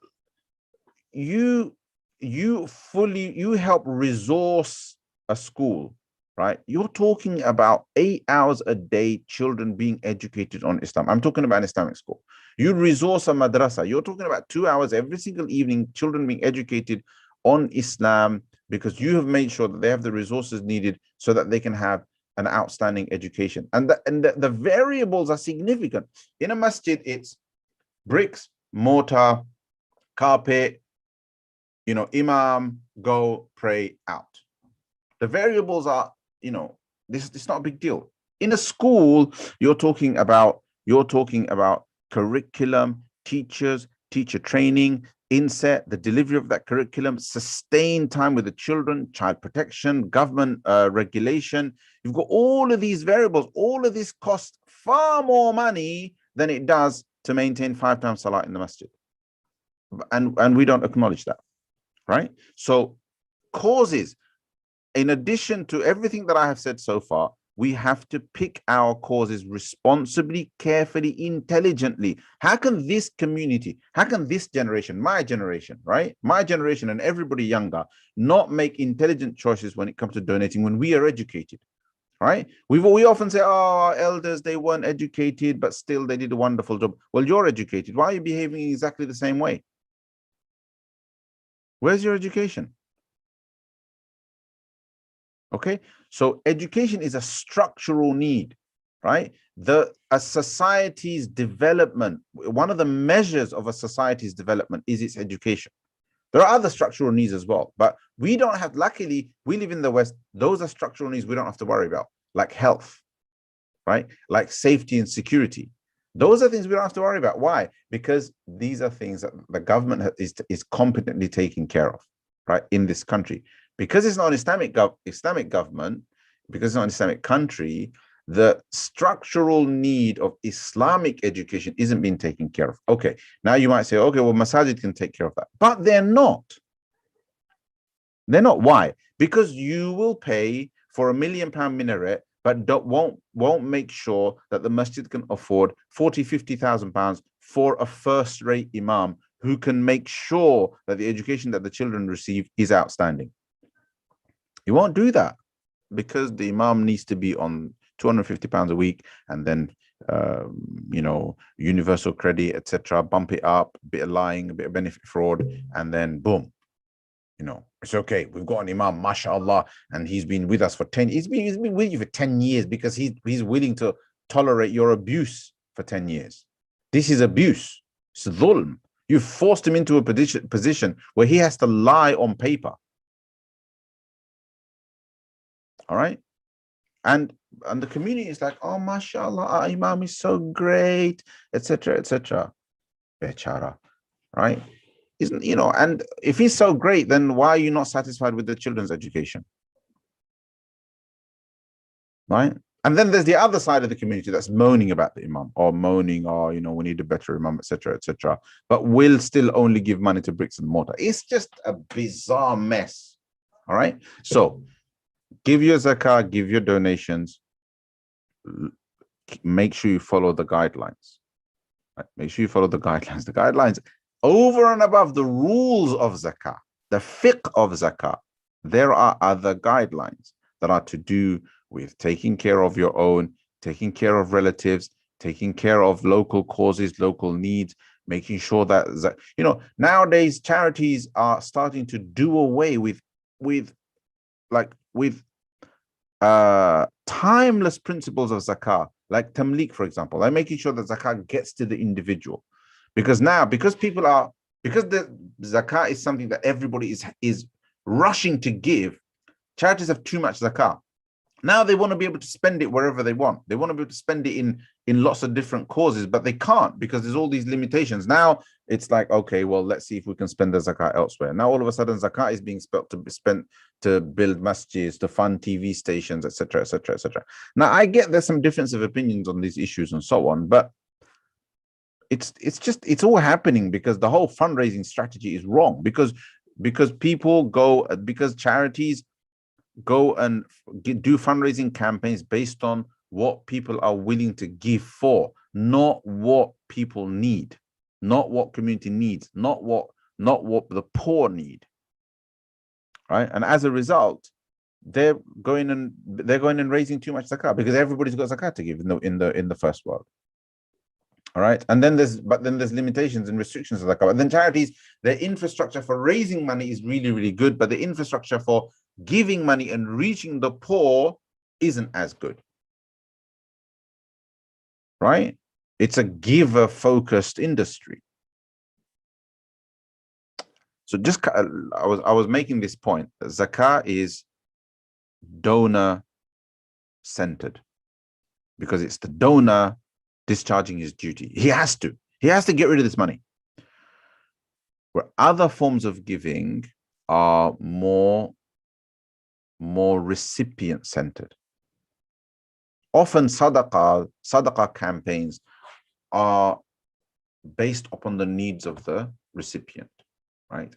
you help resource a school, right? You're talking about 8 hours a day, children being educated on Islam. I'm talking about an Islamic school. You resource a madrasa. You're talking about 2 hours every single evening, children being educated on Islam, because you have made sure that they have the resources needed so that they can have an outstanding education. And the variables are significant. In a masjid, it's bricks, mortar, carpet, imam, go pray out. The variables are, this it's not a big deal. In a school, you're talking about curriculum, teachers, teacher training, inset, the delivery of that curriculum, sustained time with the children, child protection, government regulation. You've got all of these variables. All of this costs far more money than it does to maintain 5 times salah in the masjid. And we don't acknowledge that, right? So causes, in addition to everything that I have said so far, we have to pick our causes responsibly, carefully, intelligently. How can this community, how can this generation, my generation, right? My generation and everybody younger, not make intelligent choices when it comes to donating when we are educated, right? We often say, oh, our elders, they weren't educated, but still they did a wonderful job. Well, you're educated. Why are you behaving exactly the same way? Where's your education? Okay, so education is a structural need, right? A society's development, one of the measures of a society's development is its education. There are other structural needs as well, but we don't have, luckily, we live in the West, those are structural needs we don't have to worry about, like health, right? Like safety and security. Those are things we don't have to worry about. Why? Because these are things that the government is competently taking care of, right, in this country. Because it's not an Islamic government, because it's not an Islamic country, the structural need of Islamic education isn't being taken care of. Okay, now you might say, okay, well, masajid can take care of that, but they're not. They're not. Why? Because you will pay for £1 million minaret, but won't make sure that the masjid can afford 40,000-50,000 pounds for a first-rate imam who can make sure that the education that the children receive is outstanding. You won't do that because the imam needs to be on £250 a week, and then universal credit, etc. Bump it up, a bit of lying, a bit of benefit fraud, and then boom. It's okay. We've got an imam, mashallah, and he's been with us for 10. He's been with you for 10 years because he's willing to tolerate your abuse for 10 years. This is abuse. It's dhulm. You've forced him into a position where he has to lie on paper. All right. And the community is like, oh, mashallah, our imam is so great, etc., etc. Bechara, right? Isn't, and if he's so great, then why are you not satisfied with the children's education? Right? And then there's the other side of the community that's moaning about the imam, or moaning, we need a better imam, etc., etc. But will still only give money to bricks and mortar. It's just a bizarre mess. All right. So give your zakah, give your donations. Make sure you follow the guidelines. Right? Make sure you follow the guidelines. The guidelines over and above the rules of zakah, the fiqh of zakah, there are other guidelines that are to do with taking care of your own, taking care of relatives, taking care of local causes, local needs, making sure that, nowadays charities are starting to do away with timeless principles of zakah, like tamlik, for example, like making sure that zakah gets to the individual. Because the zakah is something that everybody is rushing to give, charities have too much zakah. Now they want to be able to spend it wherever they want. They want to be able to spend it in lots of different causes, but they can't because there's all these limitations. Now it's like, okay, well, let's see if we can spend the zakah elsewhere. Now all of a sudden zakah is being spent to build masjids, to fund TV stations, etc., etc., etc. Now I get there's some difference of opinions on these issues and so on, but it's all happening because the whole fundraising strategy is wrong, because charities go and do fundraising campaigns based on what people are willing to give for, not what people need, not what community needs, not what the poor need, right? And as a result, they're going and raising too much zakah because everybody's got zakah to give in the first world. All right. And then there's limitations and restrictions of zakah. And then charities, their infrastructure for raising money is really, really good, but the infrastructure for giving money and reaching the poor isn't as good. Right? It's a giver-focused industry. So I was making this point. Zakah is donor-centered because it's the donor discharging his duty. He has to get rid of this money. Where other forms of giving are more recipient-centered. Often sadaqah campaigns are based upon the needs of the recipient, right?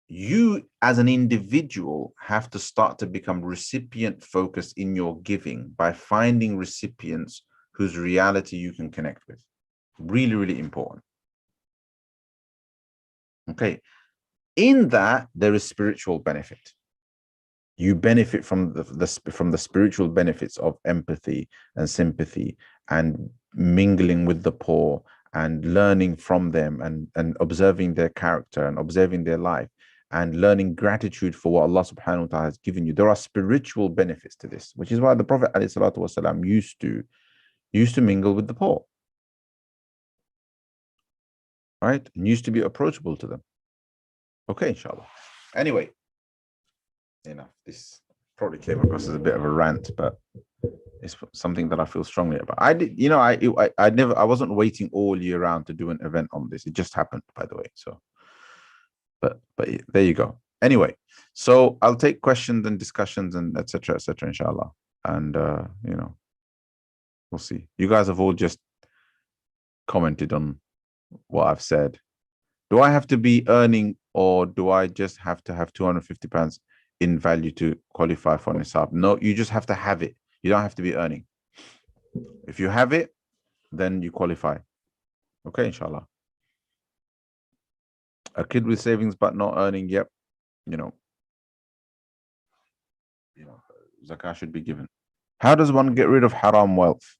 You as an individual have to start to become recipient-focused in your giving by finding recipients whose reality you can connect with. Really, really important. Okay. In that, there is spiritual benefit. You benefit from the spiritual benefits of empathy and sympathy and mingling with the poor and learning from them and observing their character and observing their life and learning gratitude for what Allah subhanahu wa ta'ala has given you. There are spiritual benefits to this, which is why the Prophet ﷺ used to mingle with the poor, right? And used to be approachable to them. Okay, inshallah. Anyway, enough. This probably came across as a bit of a rant, but It's something that I feel strongly about. I did, you know, I wasn't waiting all year round to do an event on this. It just happened, by the way. So, but there you go. Anyway, so I'll take questions and discussions and etc. etc. inshallah. And you know, we'll see. You guys have all just commented on what I've said. Do I have to be earning, or do I just have to have £250 in value to qualify for nisab? No, you just have to have it. You don't have to be earning. If you have it, then you qualify. Okay, inshallah. A kid with savings but not earning, yep. You know, zakah should be given. How does one get rid of haram wealth?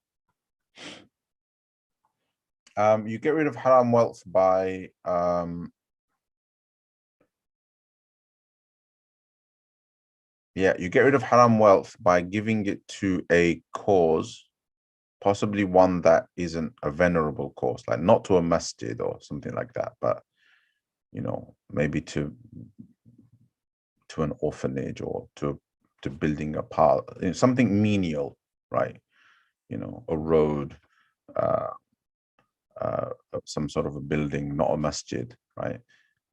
You get rid of haram wealth by you get rid of haram wealth by giving it to a cause, possibly one that isn't a venerable cause, like not to a masjid or something like that, but you know, maybe to an orphanage or to building a park, you know, something menial, right? You know, a road, some sort of a building, not a masjid, right?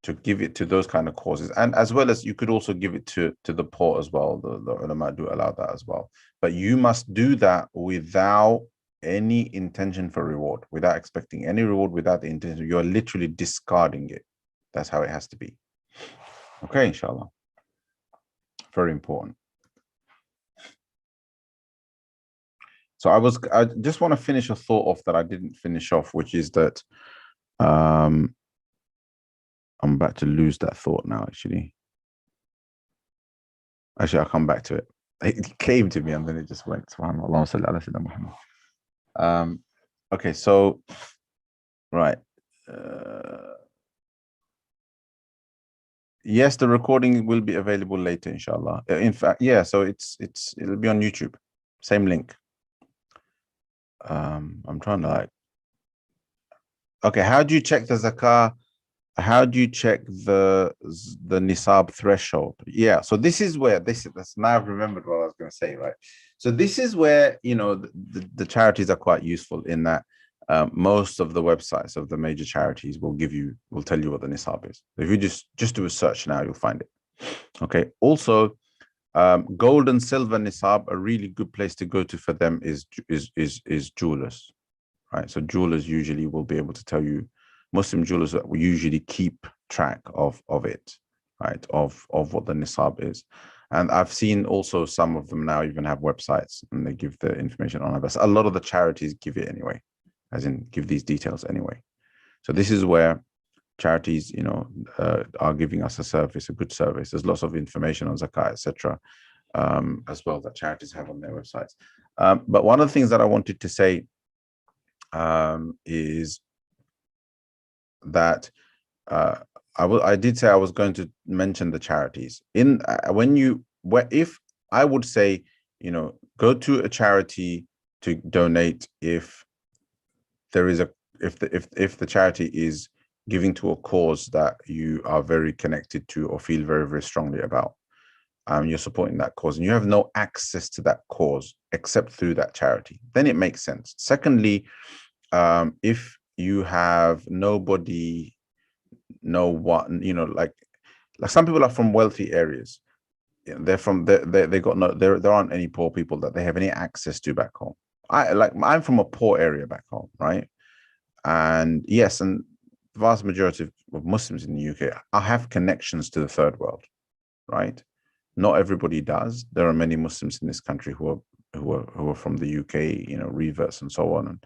To give it to those kind of causes, and as well as you could also give it to the poor as well. The ulama do allow that as well, but you must do that without any intention for reward, without expecting any reward, without the intention. You're literally discarding it. That's how it has to be. Okay, inshallah. Very important. So I just want to finish a thought off that I didn't finish off, which is that I'm about to lose that thought now, actually. I'll come back to it. It came to me and then it just went. Okay, so right. Yes, the recording will be available later, inshallah. In fact, yeah, so it'll be on YouTube. Same link. I'm trying to like. Okay, how do you check the zakah? How do you check the nisab threshold? Yeah, so this is where that's now I've remembered what I was going to say, right? So this is where, you know, the charities are quite useful in that most of the websites of the major charities will tell you what the nisab is. If you just do a search now, you'll find it. Okay. Also, gold and silver nisab, a really good place to go to for them is jewelers, right? So jewelers usually will be able to tell you. Muslim jewelers that will usually keep track of it, right? Of what the nisab is. And I've seen also some of them now even have websites and they give the information on it. But a lot of the charities give it anyway, as in give these details anyway. So this is where charities, you know, are giving us a service, a good service. There's lots of information on zakat, etc., as well that charities have on their websites. But one of the things that I wanted to say is that I did say I was going to mention the charities in if I would say, you know, go to a charity to donate if there is if the charity is giving to a cause that you are very connected to or feel very, very strongly about. You're supporting that cause and you have no access to that cause except through that charity, then it makes sense. Secondly, if you have nobody, no one, you know, like some people are from wealthy areas. They're from they got no there aren't any poor people that they have any access to back home. I'm from a poor area back home, right? And yes, and the vast majority of Muslims in the UK have connections to the third world, right? Not everybody does. There are many Muslims in this country who are from the UK, you know, reverts and so on, and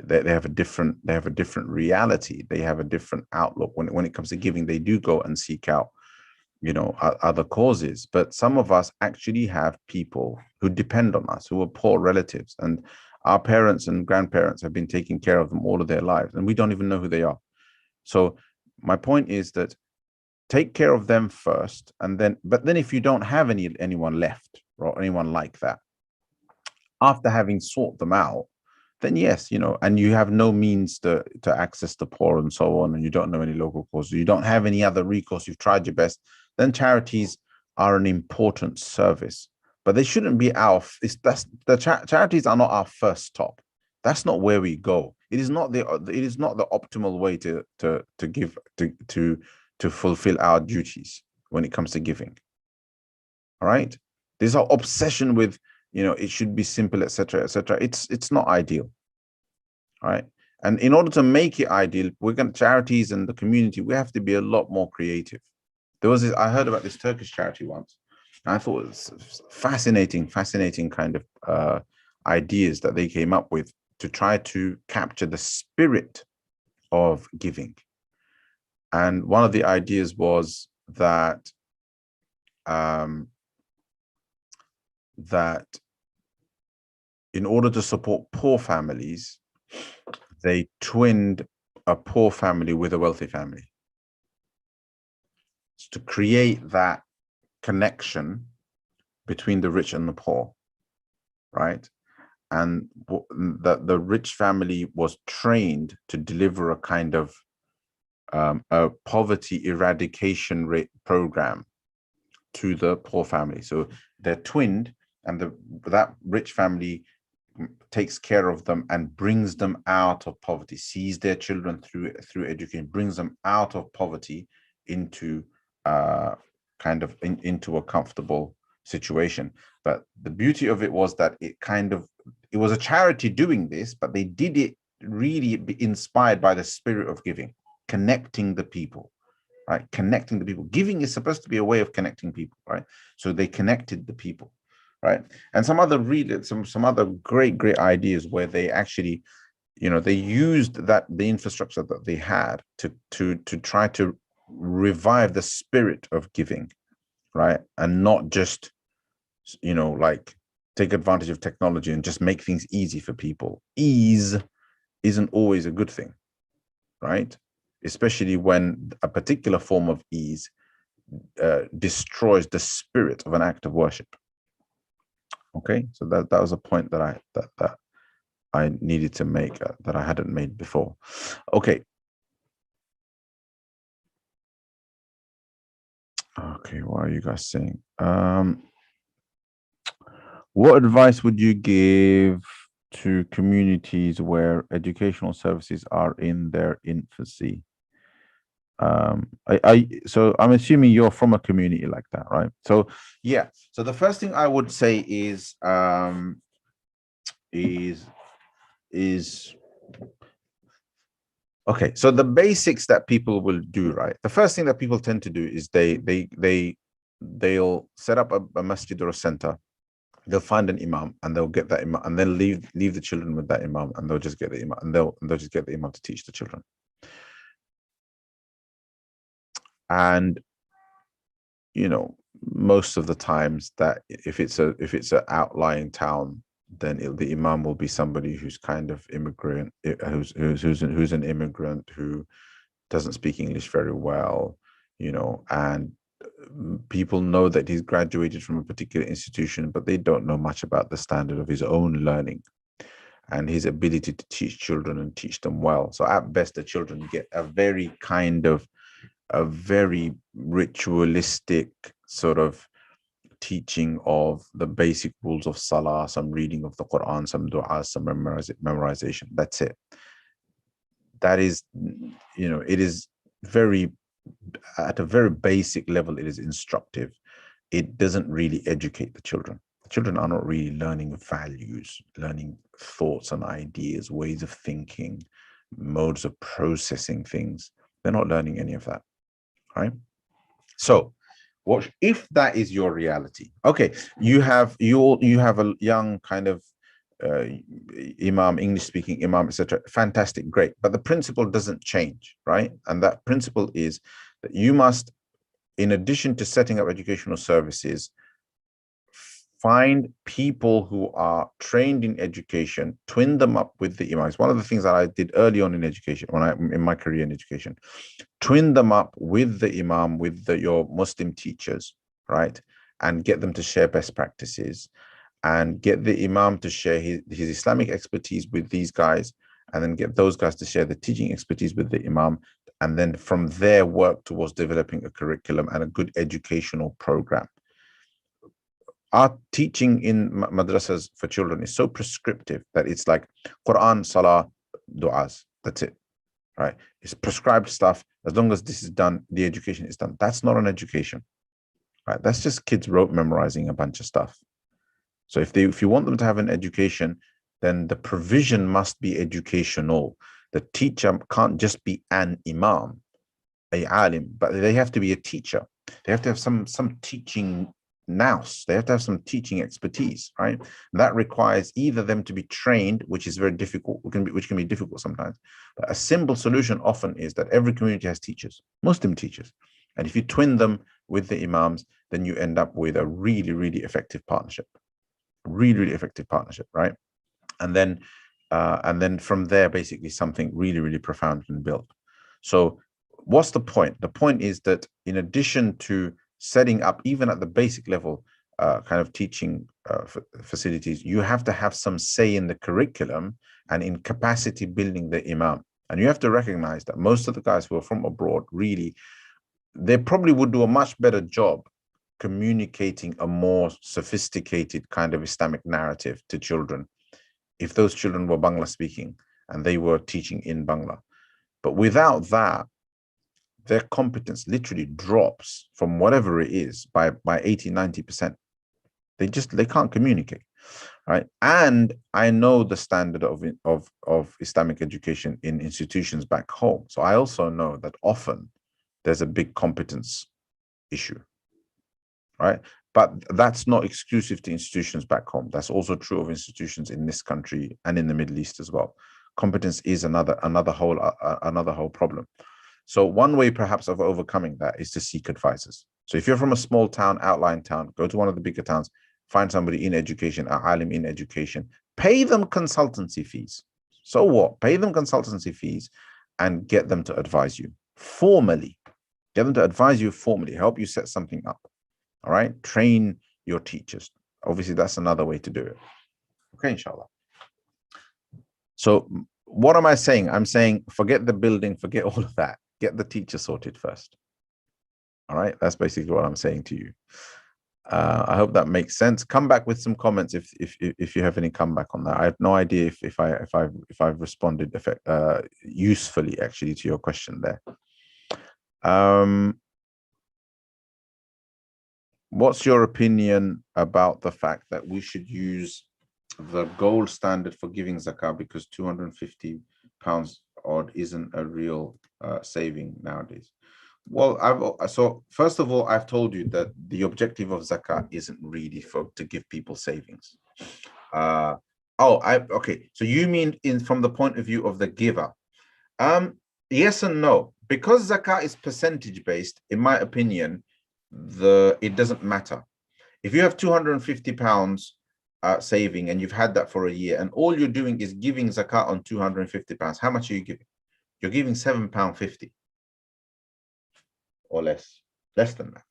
they have a different reality. They have a different outlook when it comes to giving. They do go and seek out, you know, other causes. But some of us actually have people who depend on us, who are poor relatives, and our parents and grandparents have been taking care of them all of their lives, and we don't even know who they are. So my point is that take care of them first, and then, but then if you don't have anyone left or anyone like that, after having sought them out, then yes, you know, and you have no means to access the poor and so on, and you don't know any local causes, you don't have any other recourse, you've tried your best, then charities are an important service. but they shouldn't be charities are not our first stop. That's not where we go. It is not the optimal way to give to fulfill our duties when it comes to giving. All right, there's our obsession with, it should be simple, etc., etc. It's not ideal. All right, and in order to make it ideal, charities and the community, we have to be a lot more creative. I heard about this Turkish charity once, and I thought it was fascinating kind of ideas that they came up with to try to capture the spirit of giving. And one of the ideas was that that in order to support poor families, they twinned a poor family with a wealthy family to create that connection between the rich and the poor, right? And the rich family was trained to deliver a kind of a poverty eradication rate program to the poor family. So they're twinned, and that rich family takes care of them and brings them out of poverty, sees their children through education, brings them out of poverty into into a comfortable situation. But the beauty of it was that it was a charity doing this, but they did it really inspired by the spirit of giving, connecting the people, right? Connecting the people. Giving is supposed to be a way of connecting people, right? So they connected the people, right? And some other great ideas where they actually, they used the infrastructure that they had to try to revive the spirit of giving, right? And not just, like take advantage of technology and just make things easy for people. Ease isn't always a good thing, right? Especially when a particular form of ease destroys the spirit of an act of worship. Okay, so that was a point that I needed to make that I hadn't made before. Okay. Okay, what are you guys saying? What advice would you give to communities where educational services are in their infancy? So I'm assuming you're from a community like that, right? So yeah. So the first thing I would say is okay. So the basics that people will do, right? The first thing that people tend to do is they'll set up a masjid or a center. They'll find an imam and they'll get that imam, and then leave the children with that imam, and they'll just get the imam, and they'll just get the imam to teach the children. And most of the times that if it's an outlying town, then the imam will be somebody who's kind of immigrant, who's an immigrant who doesn't speak English very well, and people know that he's graduated from a particular institution, but they don't know much about the standard of his own learning and his ability to teach children and teach them well. So at best, the children get a very ritualistic sort of teaching of the basic rules of salah, some reading of the Quran, some dua, some memorization. That's it. That is, it is at a very basic level, it is instructive. It doesn't really educate the children. The children are not really learning values, learning thoughts and ideas, ways of thinking, modes of processing things. They're not learning any of that, right? So what if that is your reality? Okay, you have a young kind of imam, English speaking imam, etc. Fantastic, great. But the principle doesn't change, right? And that principle is that you must, in addition to setting up educational services, find people who are trained in education, twin them up with the imams. One of the things that I did early on in education, in my career in education, twin them up with the imam, with your Muslim teachers, right? And get them to share best practices, and get the imam to share his Islamic expertise with these guys, and then get those guys to share the teaching expertise with the imam, and then from there work towards developing a curriculum and a good educational program. our teaching in madrasas for children is so prescriptive that it's like Quran, Salah, du'as. That's it, right? It's prescribed stuff. As long as this is done, the education is done. That's not an education, right? That's just kids rote memorizing a bunch of stuff. So if you want them to have an education, then the provision must be educational. The teacher can't just be an imam, a alim, but they have to be a teacher. They have to have some teaching nous. They have to have some teaching expertise, right? That requires either them to be trained, which is very difficult, which can be difficult sometimes. But a simple solution often is that every community has teachers, Muslim teachers. And if you twin them with the imams, then you end up with a really, really effective partnership. Really, really effective partnership, right? And then from there, basically something really, really profound can build. So what's the point? The point is that in addition to setting up, even at the basic level, kind of teaching facilities, you have to have some say in the curriculum and in capacity building the imam. And you have to recognize that most of the guys who are from abroad, really, they probably would do a much better job communicating a more sophisticated kind of Islamic narrative to children if those children were Bangla speaking and they were teaching in Bangla. But without that, their competence literally drops from whatever it is by 80-90%. They can't communicate, right? And I know the standard of Islamic education in institutions back home. So I also know that often there's a big competence issue, right? But that's not exclusive to institutions back home. That's also true of institutions in this country and in the Middle East as well. Competence is another whole problem. So one way perhaps of overcoming that is to seek advisors. So if you're from a small town, outlying town, go to one of the bigger towns, find somebody in education, an alim in education, pay them consultancy fees. So what? Pay them consultancy fees and get them to advise you formally. Get them to advise you formally, help you set something up. All right, train your teachers. Obviously, that's another way to do it. Okay, inshallah. So what am I saying? I'm saying forget the building, forget all of that. Get the teacher sorted first. All right, that's basically what I'm saying to you. I hope that makes sense. Come back with some comments if you have any comeback on that. I have no idea if I've responded usefully actually to your question there. What's your opinion about the fact that we should use the gold standard for giving zakah because £250 odd isn't a real saving nowadays? Well, so first of all, I've told you that the objective of zakah isn't really to give people savings. Okay. So you mean from the point of view of the giver? Yes and no. Because zakah is percentage based, in my opinion, it doesn't matter. If you have £250 saving and you've had that for a year and all you're doing is giving zakat on £250, how much are you giving? You're giving £7.50 or less than that,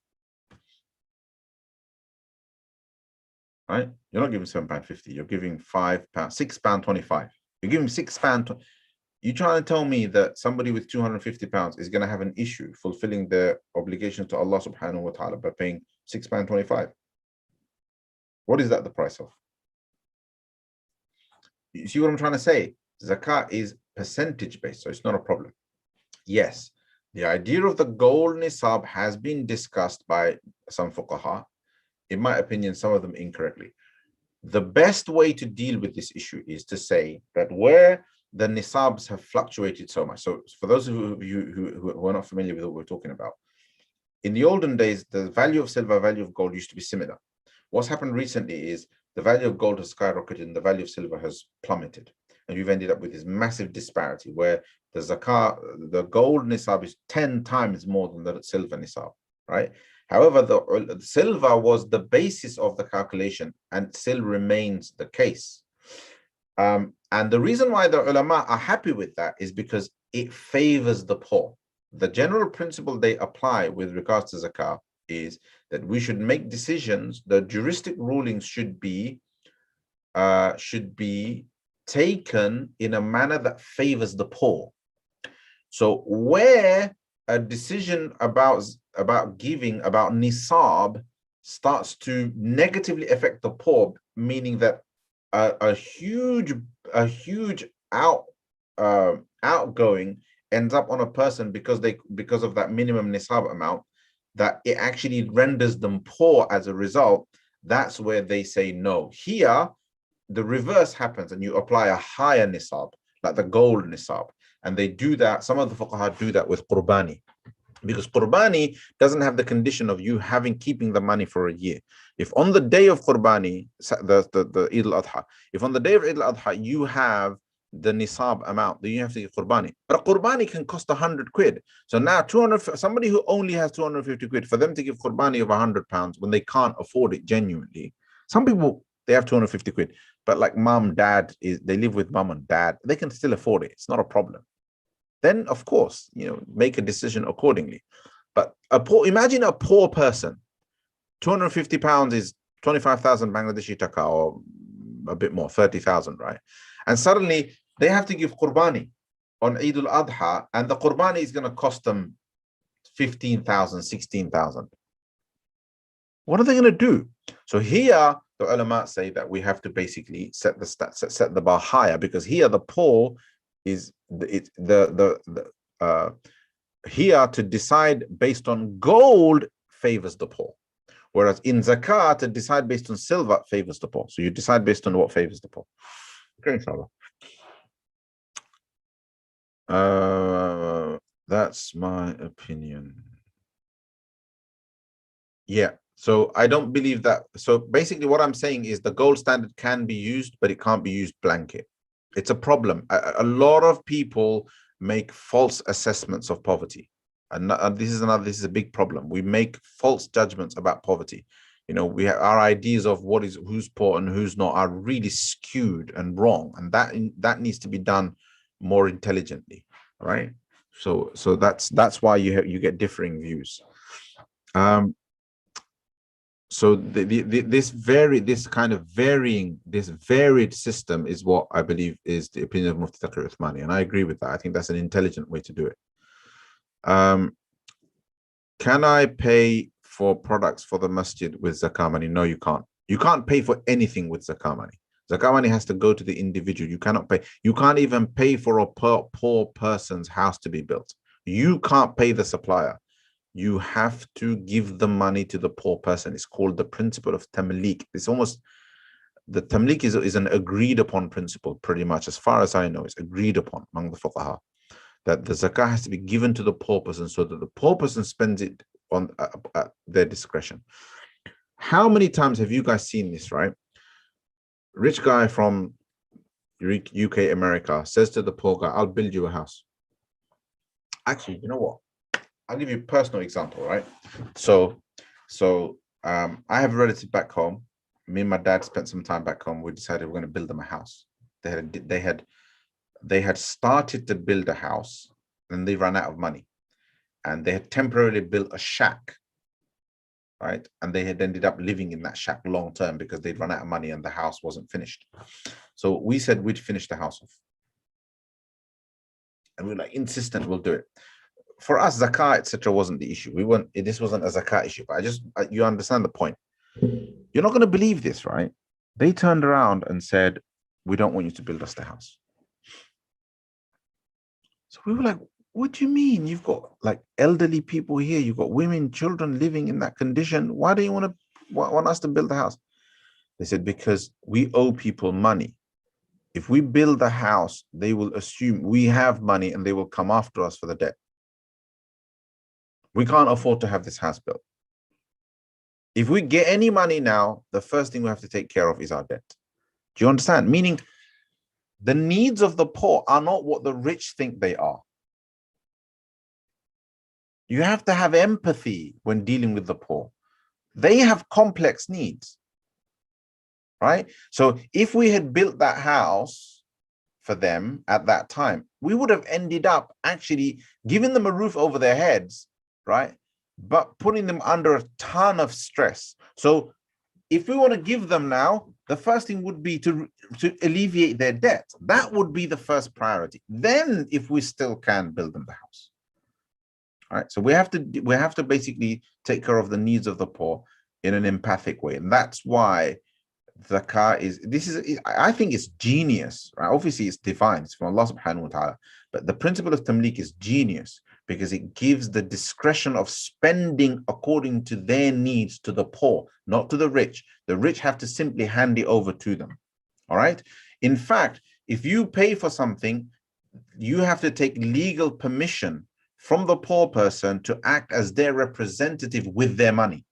right? You're not giving £7.50, you're giving £5, £6.25. You're giving £6. You're trying to tell me that somebody with £250 is going to have an issue fulfilling their obligation to Allah subhanahu wa ta'ala by paying £6.25? What is that the price of? You see what I'm trying to say? Zakat is percentage based, so it's not a problem. Yes, the idea of the gold nisab has been discussed by some fuqaha. In my opinion, some of them incorrectly. The best way to deal with this issue is to say that where the nisabs have fluctuated so much. So for those of you who are not familiar with what we're talking about, in the olden days, the value of silver, value of gold used to be similar. What's happened recently is the value of gold has skyrocketed and the value of silver has plummeted. And you've ended up with this massive disparity where the zakah, the gold nisab is 10 times more than the silver nisab, right? However, the silver was the basis of the calculation and still remains the case. And the reason why the ulama are happy with that is because it favors the poor. The general principle they apply with regards to zakah is that we should make decisions, the juristic rulings should be taken in a manner that favors the poor. So where a decision about giving, about nisab starts to negatively affect the poor, meaning that a huge outgoing ends up on a person because of that minimum nisab amount, that it actually renders them poor as a result, that's where they say no. Here, the reverse happens, and you apply a higher nisab, like the gold nisab. And they do that, some of the fuqaha do that with qurbani, because qurbani doesn't have the condition of you keeping the money for a year. If on the day of qurbani, the Eid al-Adha, if on the day of Eid al-Adha you have the nisab amount, then you have to give qurbani. But a qurbani can cost 100 quid. So now 200, somebody who only has 250 quid, for them to give qurbani of 100 pounds when they can't afford it genuinely. Some people, they have 250 quid, but like mom, dad, they live with mom and dad, they can still afford it. It's not a problem. Then of course, make a decision accordingly. But imagine a poor person, 250 pounds is 25,000 Bangladeshi taka, or a bit more, 30,000, right? And suddenly they have to give qurbani on Eid al-Adha, and the qurbani is going to cost them 15,000, 16,000. What are they going to do? So here, the ulama say that we have to basically set the bar higher, because here the poor is here to decide based on gold favors the poor, whereas in zakat to decide based on silver favors the poor. So you decide based on what favors the poor. Okay, inshallah. That's my opinion. Yeah. So I don't believe that. So basically what I'm saying is the gold standard can be used, but it can't be used blanket. It's a problem. A lot of people make false assessments of poverty. And this is a big problem. We make false judgments about poverty. We have our ideas of who's poor and who's not are really skewed and wrong. And that needs to be done more intelligently, right? So that's why you get differing views. So this varied system is what I believe is the opinion of Mufti Taqi Uthmani, and I agree with that. I think that's an intelligent way to do it. Can I pay for products for the masjid with zakah money? No, you can't. You can't pay for anything with zakah money. Zakah money has to go to the individual. You cannot pay. You can't even pay for a poor person's house to be built. You can't pay the supplier. You have to give the money to the poor person. It's called the principle of tamliq. It's almost, the tamliq is an agreed upon principle, pretty much, as far as I know. It's agreed upon among the fuqaha that the zakah has to be given to the poor person so that the poor person spends it on at their discretion. How many times have you guys seen this, right? Rich guy from UK, America says to the poor guy, I'll build you a house. Actually, you know what? I'll give you a personal example, right? So I have a relative back home. Me and my dad spent some time back home. We decided we're going to build them a house. They had started to build a house, and they ran out of money, and they had temporarily built a shack, right? And they had ended up living in that shack long term because they'd run out of money and the house wasn't finished. So we said we'd finish the house off, and we were like insistent we'll do it. For us, zakah, etc., wasn't the issue. This wasn't a zakah issue, but you understand the point. You're not going to believe this, right? They turned around and said, we don't want you to build us the house. So we were like, what do you mean? You've got like elderly people here. You've got women, children living in that condition. Why do you want us to build the house? They said, because we owe people money. If we build the house, they will assume we have money and they will come after us for the debt. We can't afford to have this house built. If we get any money now, the first thing we have to take care of is our debt. Do you understand? Meaning the needs of the poor are not what the rich think they are. You have to have empathy when dealing with the poor. They have complex needs, right? So if we had built that house for them at that time, we would have ended up actually giving them a roof over their heads, right? But putting them under a ton of stress. So if we want to give them now, the first thing would be to alleviate their debt. That would be the first priority. Then if we still can, build them the house. All right. So we have to basically take care of the needs of the poor. in an empathic way. And that's why Zakah I think it's genius, right? Obviously it's divine, it's from Allah subhanahu wa ta'ala, but the principle of tamlik is genius because it gives the discretion of spending according to their needs to the poor, not to the rich. The rich have to simply hand it over to them. All right. In fact, if you pay for something, you have to take legal permission from the poor person to act as their representative with their money.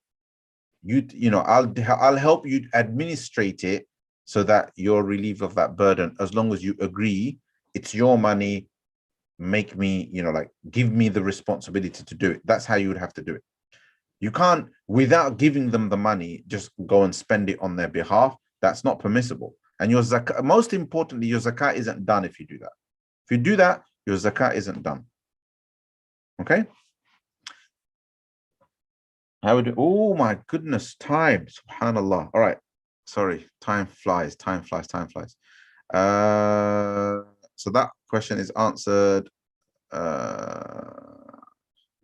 You know, I'll help you administrate it so that you're relieved of that burden, as long as you agree it's your money, make me, you know, like give me the responsibility to do it. That's how you would have to do it. You can't, without giving them the money, just go and spend it on their behalf. That's not permissible. And your zakah, most importantly, your zakah isn't done if you do that. If you do that, your zakah isn't done. Okay? How would, oh my goodness, time, subhanallah. All right, sorry, time flies, time flies, time flies. So that question is answered.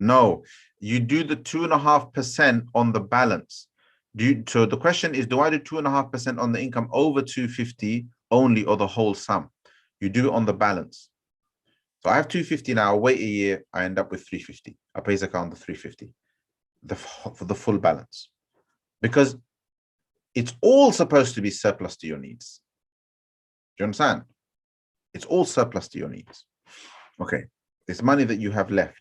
No, you do the 2.5% on the balance. So the question is, do I do 2.5% on the income over 250 only, or the whole sum? You do it on the balance. So I have 250 now, I wait a year, I end up with 350. I pay zakah on the 350. For the full balance, because it's all supposed to be surplus to your needs. Do you understand? It's all surplus to your needs. Okay, it's money that you have left.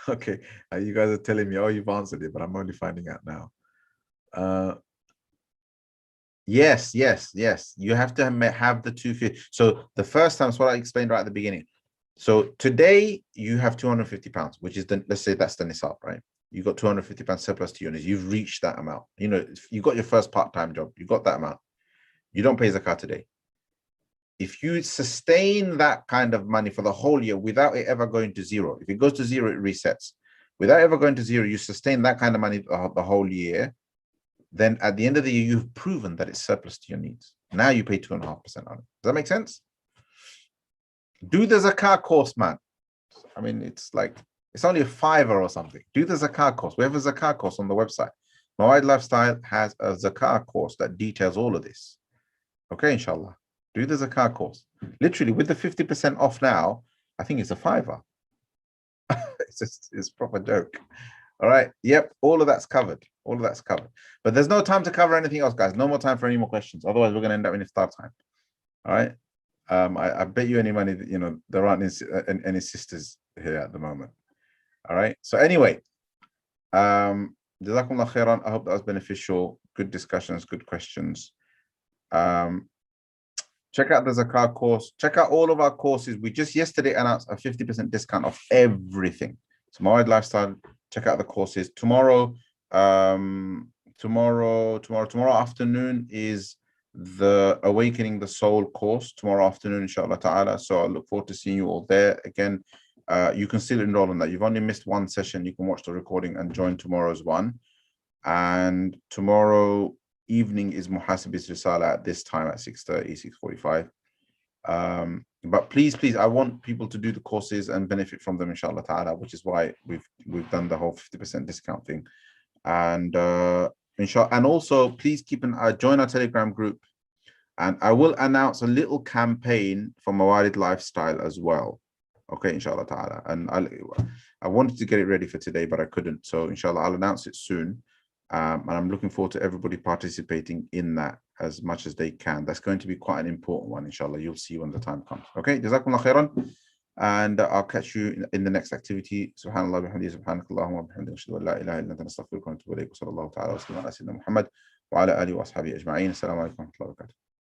Okay, you guys are telling me, oh, you've answered it, but I'm only finding out now. Yes. You have to have the 250. So the first time, it's what I explained right at the beginning. So today you have £250, which is the, let's say that's the nisab, right? You got £250 surplus to your needs. You've reached that amount. You know, you got your first part-time job. You got that amount. You don't pay zakah today. If you sustain that kind of money for the whole year without it ever going to zero, if it goes to zero, it resets. Without ever going to zero, you sustain that kind of money the whole year. Then at the end of the year, you've proven that it's surplus to your needs. Now you pay 2.5% on it. Does that make sense? Do the zakah course, man. I mean, it's only a $5 or something. Do the zakah course. We have a zakah course on the website. Mawarid Lifestyle has a zakah course that details all of this. Okay, inshallah. Do the zakah course. Literally, with the 50% off now, I think it's a $5. it's a proper joke. All right. Yep. All of that's covered. All of that's covered. But there's no time to cover anything else, guys. No more time for any more questions. Otherwise, we're going to end up in iftar time. All right. I bet you any money that, you know, there aren't any sisters here at the moment. All right. So anyway, Jazakumullah khairan. I hope that was beneficial. Good discussions, good questions. Check out the zakah course. Check out all of our courses. We just yesterday announced a 50% discount of everything. So Mawarid Lifestyle. Check out the courses. Tomorrow afternoon is the Awakening the Soul course, tomorrow afternoon, inshallah ta'ala. So I look forward to seeing you all there. Again, you can still enroll in that. You've only missed one session. You can watch the recording and join tomorrow's one. And tomorrow evening is Muhasibi's Risala at this time at 6:30, 6:45. But please, I want people to do the courses and benefit from them, inshallah ta'ala, which is why we've done the whole 50% discount thing. And inshallah, and also please join our Telegram group, and I will announce a little campaign for Mawarid Lifestyle as well. Okay, inshallah ta'ala. And I wanted to get it ready for today, but I couldn't. So inshallah, I'll announce it soon. And I'm looking forward to everybody participating in that as much as they can. That's going to be quite an important one, inshallah. You'll see when the time comes. Okay, Jazakumullah khairan. And I'll catch you in the next activity. Subhanallah bihamdihi, subhanakallahumma wa bihamdika, ashhadu an la ilaha illa anta, astaghfiruka wa atubu ilayk. Sallallahu ta'ala wa sallam ala sayyidina Muhammad wa ala alihi wa ashabihi ajma'in. Assalamu alaikum wa rahmatullahi wa barakatuh.